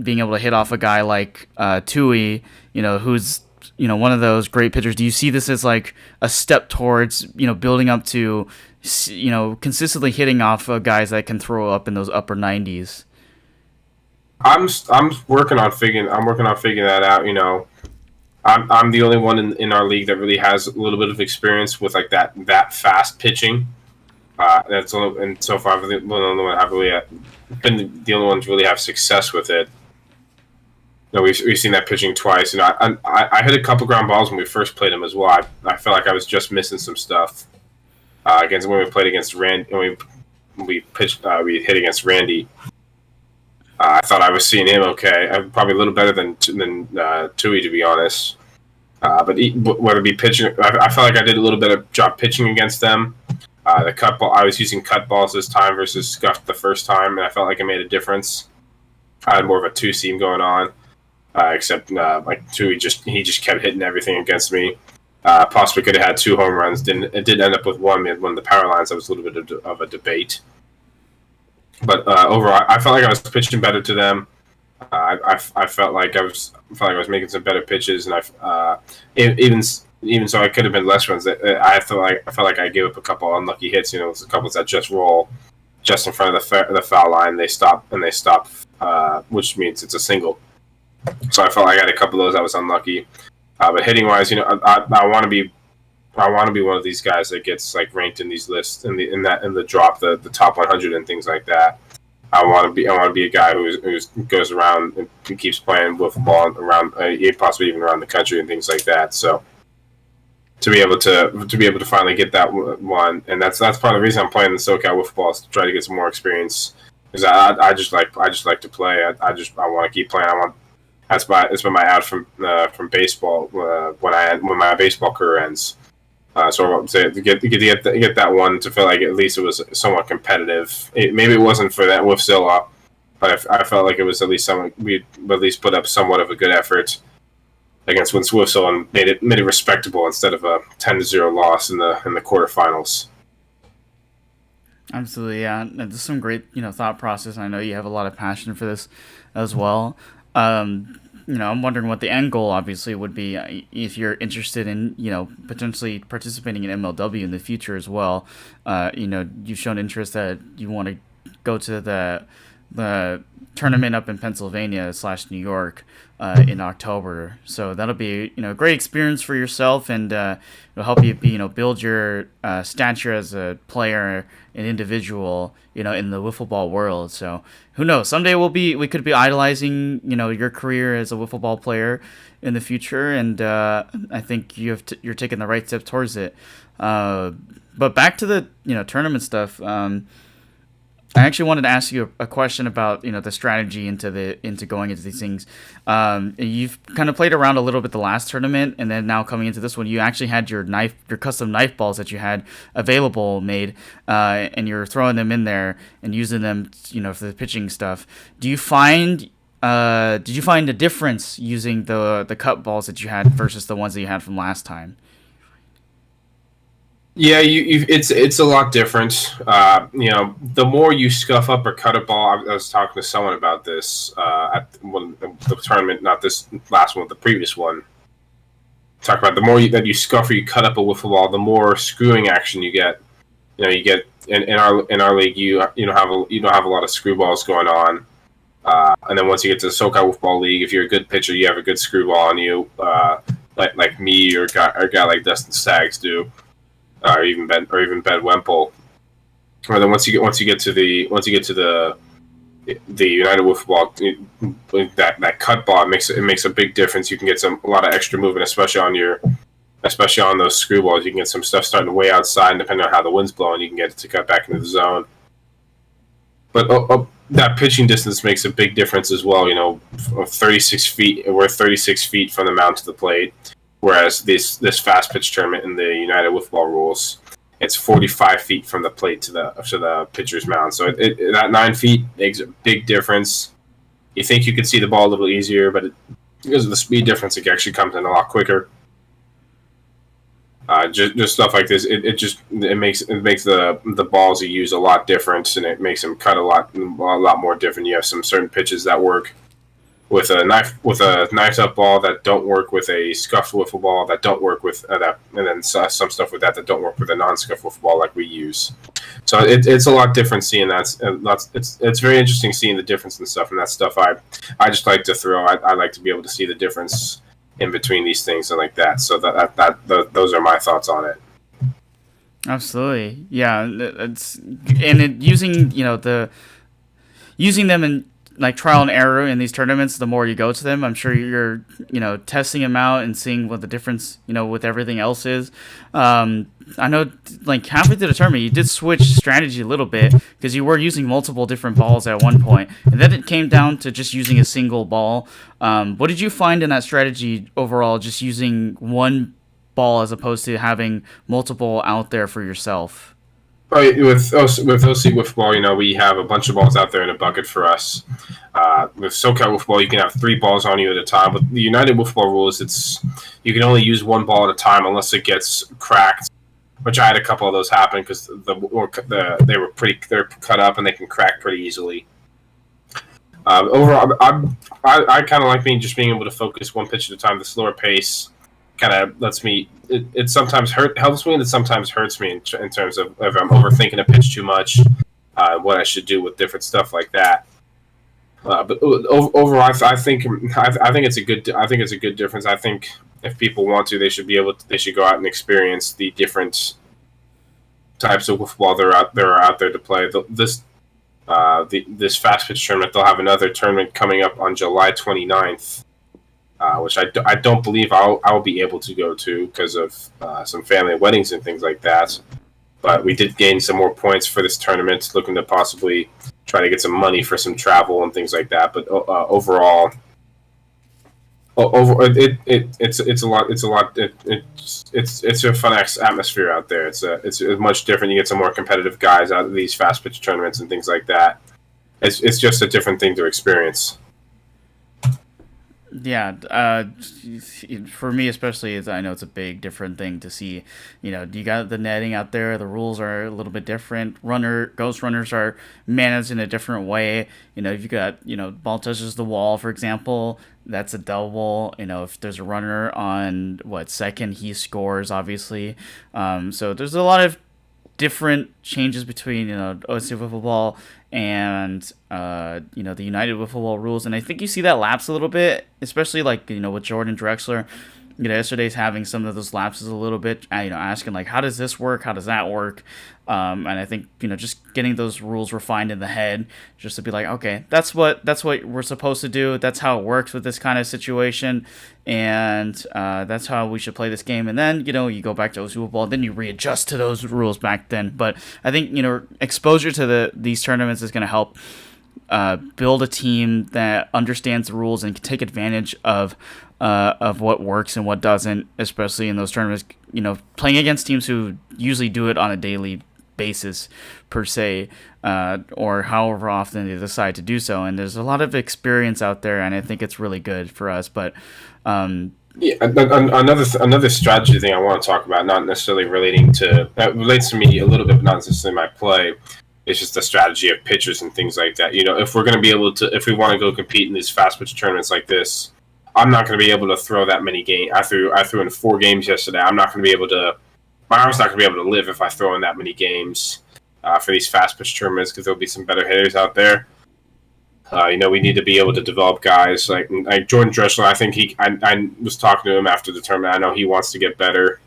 being able to hit off a guy like Tourney, who's one of those great pitchers? Do you see this as like a step towards building up to consistently hitting off guys that can throw up in those upper 90s? I'm working on figuring that out. I'm the only one in our league that really has a little bit of experience with like that fast pitching. And so far I've been the only one to really have success with it. We've seen that pitching twice. I hit a couple ground balls when we first played him as well. I felt like I was just missing some stuff when we played against Randy. We hit against Randy. I thought I was seeing him okay. Probably a little better than Tourney, to be honest. But whether it be pitching, I felt like I did a little bit of job pitching against them. The cut ball, I was using cut balls this time versus Scuffed the first time, and I felt like it made a difference. I had more of a 2-seam going on. Except like Tourney he just kept hitting everything against me. Possibly could have had 2 home runs. It did end up with one. We had one of the power lines. That was a little bit of a debate. But overall, I felt like I was pitching better to them. I felt like I was making some better pitches, and even so, I could have been less runs. I felt like I gave up a couple unlucky hits. A couple that just roll just in front of the foul line. They stop, which means it's a single. So I felt like I had a couple of those. I was unlucky, but hitting wise, I want to be one of these guys that gets like ranked in these lists in the drop the top 100 and things like that. I want to be a guy who goes around and keeps playing with the ball around, possibly even around the country and things like that. So to be able to finally get that one, and that's part of the reason I'm playing the SoCal Wiffle Ball, is to try to get some more experience. Because I just like to play. I want to keep playing. It's been my out from baseball when my baseball career ends. So I would say to get that one, to feel like at least it was somewhat competitive. Maybe it wasn't for that Wiffzilla, but I felt like it was at least we at least put up somewhat of a good effort against Wiffzilla and made it respectable instead of a 10-0 loss in the quarterfinals. Absolutely, yeah. This is some great thought process. I know you have a lot of passion for this as well. I'm wondering what the end goal obviously would be if you're interested in, potentially participating in MLW in the future as well. You've shown interest that you want to go to the tournament up in Pennsylvania / New York. in October. So that'll be a great experience for yourself, and it'll help you build your stature as a player, an individual, in the wiffle ball world. So who knows? Someday we could be idolizing your career as a wiffle ball player in the future, and I think you're taking the right step towards it. But back to the tournament stuff. I actually wanted to ask you a question about the strategy into going into these things. You've kind of played around a little bit the last tournament, and then now coming into this one, you actually had your custom knife balls that you had available made, and you're throwing them in there and using them for the pitching stuff. Did you find a difference using the cut balls that you had versus the ones that you had from last time? Yeah, it's a lot different. The more you scuff up or cut a ball. I was talking to someone about this at the tournament, not this last one, the previous one. Talk about the more that you scuff or you cut up a wiffle ball, the more screwing action you get. You get in our league, you don't have a lot of screwballs going on. And then once you get to the SoCal Wiffle Ball League, if you're a good pitcher, you have a good screwball on you, like me or a guy like Dustin Staggs do. Or even Ben Wemple. Or then once you get to the United Wiffle Ball, that cut ball, it makes a big difference. You can get a lot of extra movement, especially on those screw balls. You can get some stuff starting way outside, and depending on how the wind's blowing, you can get it to cut back into the zone. But that pitching distance makes a big difference as well. 36 feet. We're 36 feet from the mound to the plate. Whereas this fast pitch tournament in the United Wiffle Ball rules, it's 45 feet from the plate to the pitcher's mound. So that 9 feet makes a big difference. You think you could see the ball a little easier, but because of the speed difference, it actually comes in a lot quicker. Just stuff like this, it makes the balls you use a lot different, and it makes them cut a lot more different. You have some certain pitches that work with a knifed up ball that don't work with a scuffed wiffle ball, that don't work with that, and then some stuff with that don't work with a non-scuffed wiffle ball like we use. So it's a lot different seeing that. It's very interesting seeing the difference and stuff, and that stuff I just like to throw. I like to be able to see the difference in between these things and like that. So those are my thoughts on it. Absolutely, yeah. Using them in like trial and error in these tournaments, the more you go to them, I'm sure you're testing them out and seeing what the difference with everything else is. I know like halfway through the tournament you did switch strategy a little bit because you were using multiple different balls at one point, and then it came down to just using a single ball. What did you find in that strategy overall, just using one ball as opposed to having multiple out there for yourself? With OC Wiffle Ball, we have a bunch of balls out there in a bucket for us. With SoCal Wiffle Ball, you can have 3 balls on you at a time. But the United Wiffle Ball rules, you can only use 1 ball at a time unless it gets cracked. Which I had a couple of those happen because they're cut up and they can crack pretty easily. Overall, I kind of like being able to focus one pitch at a time. The slower pace kind of lets me. It sometimes helps me, and it sometimes hurts me in terms of if I'm overthinking a pitch too much, what I should do with different stuff like that. But overall, I think it's a good difference. I think if people want to, they should go out and experience the different types of wiffle ball that are out there to play. This fast pitch tournament, they'll have another tournament coming up on July 29th. Which I don't believe I'll be able to go to because of some family weddings and things like that. But we did gain some more points for this tournament, looking to possibly try to get some money for some travel and things like that. But overall, it's a fun atmosphere out there. It's much different. You get some more competitive guys out of these fast pitch tournaments and things like that. It's just a different thing to experience. Yeah, for me especially, I know it's a big different thing to see. You got the netting out there. The rules are a little bit different. Ghost runners are managed in a different way. If you got ball touches the wall, for example, that's a double. If there's a runner on second, he scores obviously. So there's a lot of different changes between OC Wiffle Ball and the United Wiffle Ball rules, and I think you see that lapse a little bit, especially like with Jordan Drexler. Yesterday's having some of those lapses a little bit, asking like, how does this work? How does that work? And I think, just getting those rules refined in the head, just to be like, okay, that's what we're supposed to do. That's how it works with this kind of situation. And that's how we should play this game. And then, you go back to OC Football, then you readjust to those rules back then. But I think, exposure to these tournaments is going to help build a team that understands the rules and can take advantage of what works and what doesn't, especially in those tournaments. Playing against teams who usually do it on a daily basis, per se, or however often they decide to do so. And there's a lot of experience out there, and I think it's really good for us. But another strategy thing I want to talk about, not necessarily relating to that relates to me a little bit, but not necessarily my play. It's just the strategy of pitchers and things like that. If we're going to be able to, if we want to go compete in these fast pitch tournaments like this, I'm not going to be able to throw that many games. I threw in 4 games yesterday. I'm not going to be able to. My arm's not going to be able to live if I throw in that many games for these fast pitch tournaments, because there'll be some better hitters out there. We need to be able to develop guys like Jordan Drexler. I think I was talking to him after the tournament. I know he wants to get better.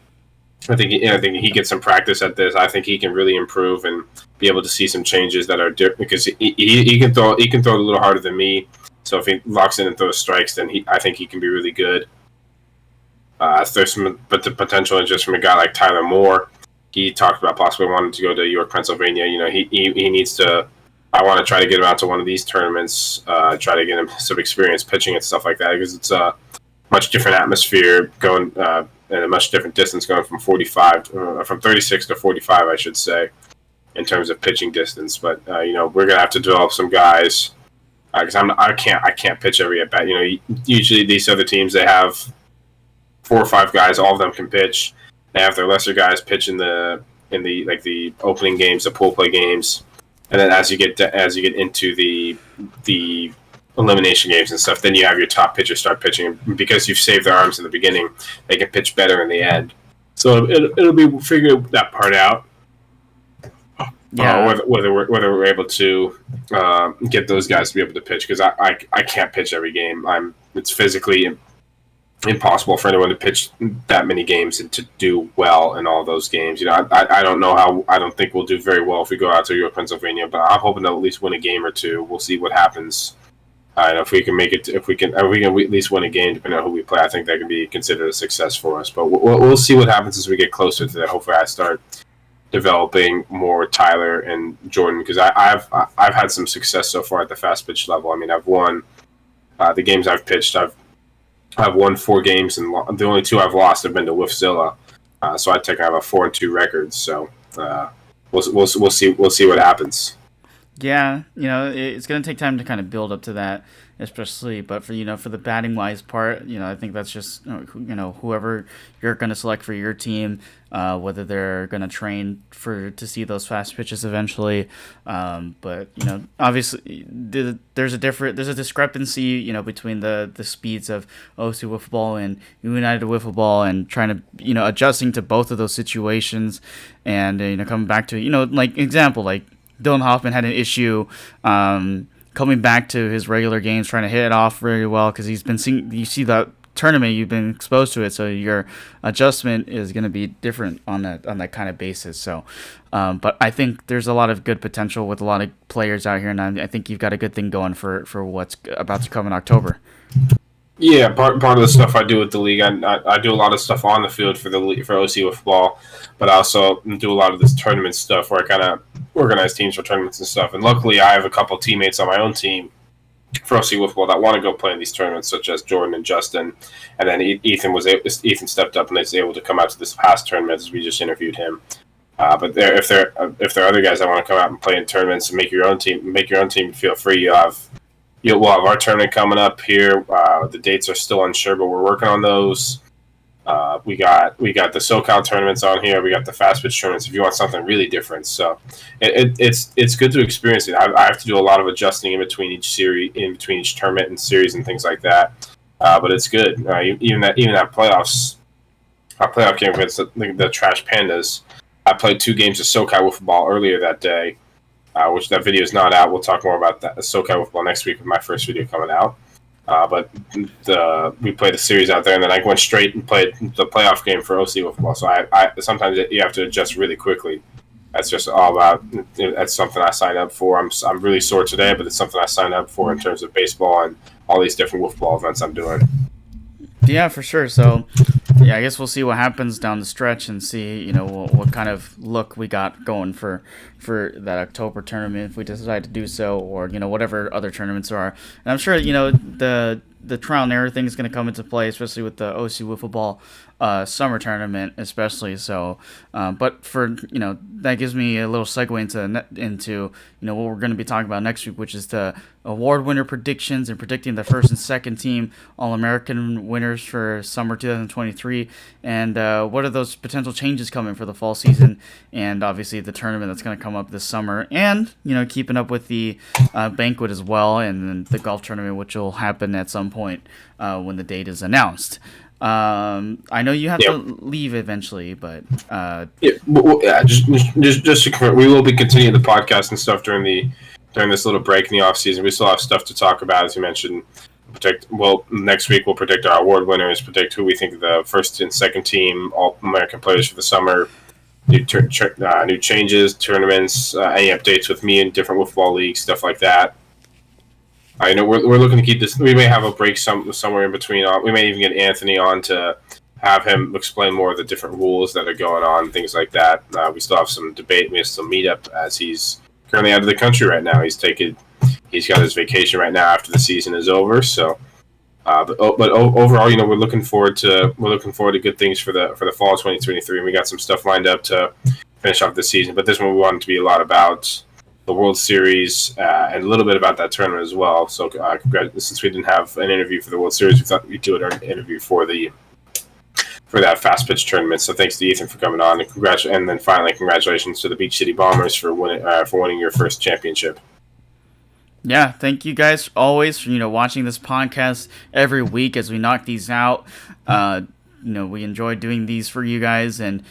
I think he gets some practice at this. I think he can really improve and be able to see some changes that are different, because he can throw a little harder than me. So if he locks in and throws strikes, then I think he can be really good. There's the potential interest from a guy like Tyler Moore. He talked about possibly wanting to go to York, Pennsylvania. He needs to. I want to try to get him out to one of these tournaments. Try to get him some experience pitching and stuff like that, because it's a much different atmosphere going and a much different distance going from 36 to 45, I should say, in terms of pitching distance. But we're gonna have to develop some guys. Because I can't pitch every at bat. Usually these other teams, they have 4 or 5 guys. All of them can pitch. They have their lesser guys pitch in the opening games, the pool play games, and then as you get into the elimination games and stuff, then you have your top pitchers start pitching. And because you've saved their arms in the beginning, they can pitch better in the end. So it'll be figuring that part out. Yeah. Whether we're able to get those guys to be able to pitch, because I can't pitch every game. It's physically impossible for anyone to pitch that many games and to do well in all those games. I don't know how. I don't think we'll do very well if we go out to York, Pennsylvania, but I'm hoping to at least win a game or two. We'll see what happens. If we can make it, if we can at least win a game, depending on who we play, I think that can be considered a success for us. But we'll see what happens as we get closer to that. Hopefully, I start developing more Tyler and Jordan, because I've had some success so far at the fast pitch level. I mean, I've won the games I've pitched. I've won 4 games, and the only 2 I've lost have been to Wiffzilla. So I have a 4-2 record. So we'll see what happens. Yeah, it's going to take time to kind of build up to that, especially, but for the batting wise part, I think that's just whoever you're going to select for your team, whether they're going to train to see those fast pitches eventually. But obviously there's a discrepancy between the speeds of OC Wiffle Ball and United Wiffle Ball, and trying to adjusting to both of those situations, and coming back to example, like Dylan Hoffman had an issue coming back to his regular games, trying to hit it off very well, because he's been seeing. You see that tournament, you've been exposed to it, so your adjustment is going to be different on that kind of basis. So, but I think there's a lot of good potential with a lot of players out here, and I think you've got a good thing going for what's about to come in October. Yeah, part of the stuff I do with the league, I do a lot of stuff on the field for OC with ball, but I also do a lot of this tournament stuff where I kind of organize teams for tournaments and stuff. And luckily, I have a couple teammates on my own team for OC with ball that want to go play in these tournaments, such as Jordan and Justin. And then Ethan stepped up and was able to come out to this past tournament, as we just interviewed him. But if there are other guys that want to come out and play in tournaments and make your own team, feel free. We'll have our tournament coming up here. The dates are still unsure, but we're working on those. We got the SoCal tournaments on here. We got the fast pitch tournaments. If you want something really different, so it's good to experience it. I have to do a lot of adjusting in between each series, in between each tournament and series and things like that. But it's good. Even that playoffs, our playoff game against the Trash Pandas. I played 2 games of SoCal Wiffle Ball earlier that day, which that video is not out. We'll talk more about that SoCal Wiffle Ball next week with my first video coming out. But we played the series out there, and then I went straight and played the playoff game for OC Wiffle Ball. So I sometimes you have to adjust really quickly. That's just all about. That's something I signed up for. I'm really sore today, but it's something I signed up for in terms of baseball and all these different wiffle ball events I'm doing. Yeah, for sure. So, yeah, I guess we'll see what happens down the stretch and see, what kind of look we got going for that October tournament if we decide to do so, or whatever other tournaments there are. And I'm sure the trial and error thing is going to come into play, especially with the OC Wiffle Ball summer tournament, especially. So, but for that gives me a little segue into what we're going to be talking about next week, which is the award winner predictions and predicting the first and second team All-American winners for summer 2023, and what are those potential changes coming for the fall season, and obviously the tournament that's going to come up this summer, and keeping up with the banquet as well, and then the golf tournament, which will happen at some point when the date is announced. I know you have to leave eventually, but just to confirm, we will be continuing the podcast and stuff during this little break in the off season. We still have stuff to talk about, as you mentioned. Next week we'll predict our award winners, predict who we think the first and second team All-American players for the summer, new changes, tournaments, any updates with me in different wiffle ball leagues, stuff like that. I know we're looking to keep this. We may have a break somewhere in between. We may even get Anthony on to have him explain more of the different rules that are going on, things like that. We still have some debate. We have some meetup as he's currently out of the country right now. He's got his vacation right now after the season is over. So, but overall, we're looking forward to good things for the fall of 2023. And we got some stuff lined up to finish off the season. But this one we wanted to be a lot about the World Series and a little bit about that tournament as well. So, since we didn't have an interview for the World Series, we thought we'd do an interview for that fast pitch tournament. So, thanks to Ethan for coming on, and then finally, congratulations to the Beach City Bombers for winning your first championship. Yeah, thank you guys always for watching this podcast every week as we knock these out. We enjoy doing these for you guys, and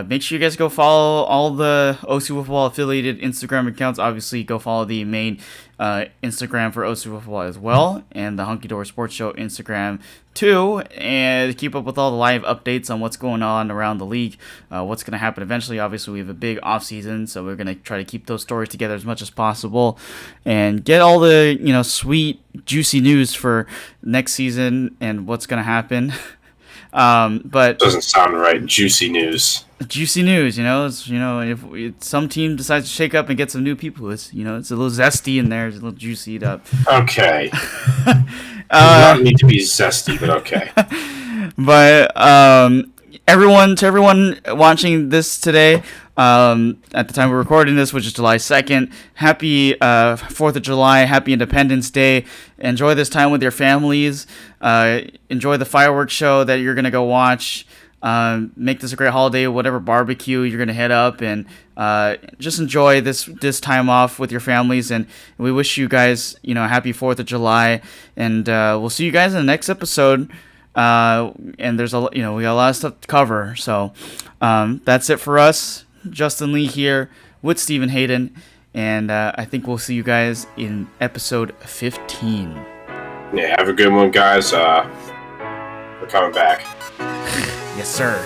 make sure you guys go follow all the OC Wiffle Ball affiliated Instagram accounts. Obviously, go follow the main Instagram for OC Wiffle Ball as well, and the Hunky Dory Sports Show Instagram too, and keep up with all the live updates on what's going on around the league, what's going to happen eventually. Obviously, we have a big off season, so we're going to try to keep those stories together as much as possible, and get all the sweet, juicy news for next season and what's going to happen. But doesn't sound right. Juicy news. Juicy news, it's, if some team decides to shake up and get some new people, it's a little zesty in there, it's a little juicied up. Okay. Not need to be zesty, but okay. But everyone watching this today, at the time we're recording this, which is July 2nd, happy 4th of July, happy Independence Day. Enjoy this time with your families. Enjoy the fireworks show that you're going to go watch. Make this a great holiday, whatever barbecue you're going to head up, and just enjoy this time off with your families. And we wish you guys, happy 4th of July. And we'll see you guys in the next episode. And there's we got a lot of stuff to cover. So that's it for us. Justin Lee here with Stephen Hayden, and I think we'll see you guys in episode 15. Yeah, have a good one, guys. We're coming back. Yes, sir.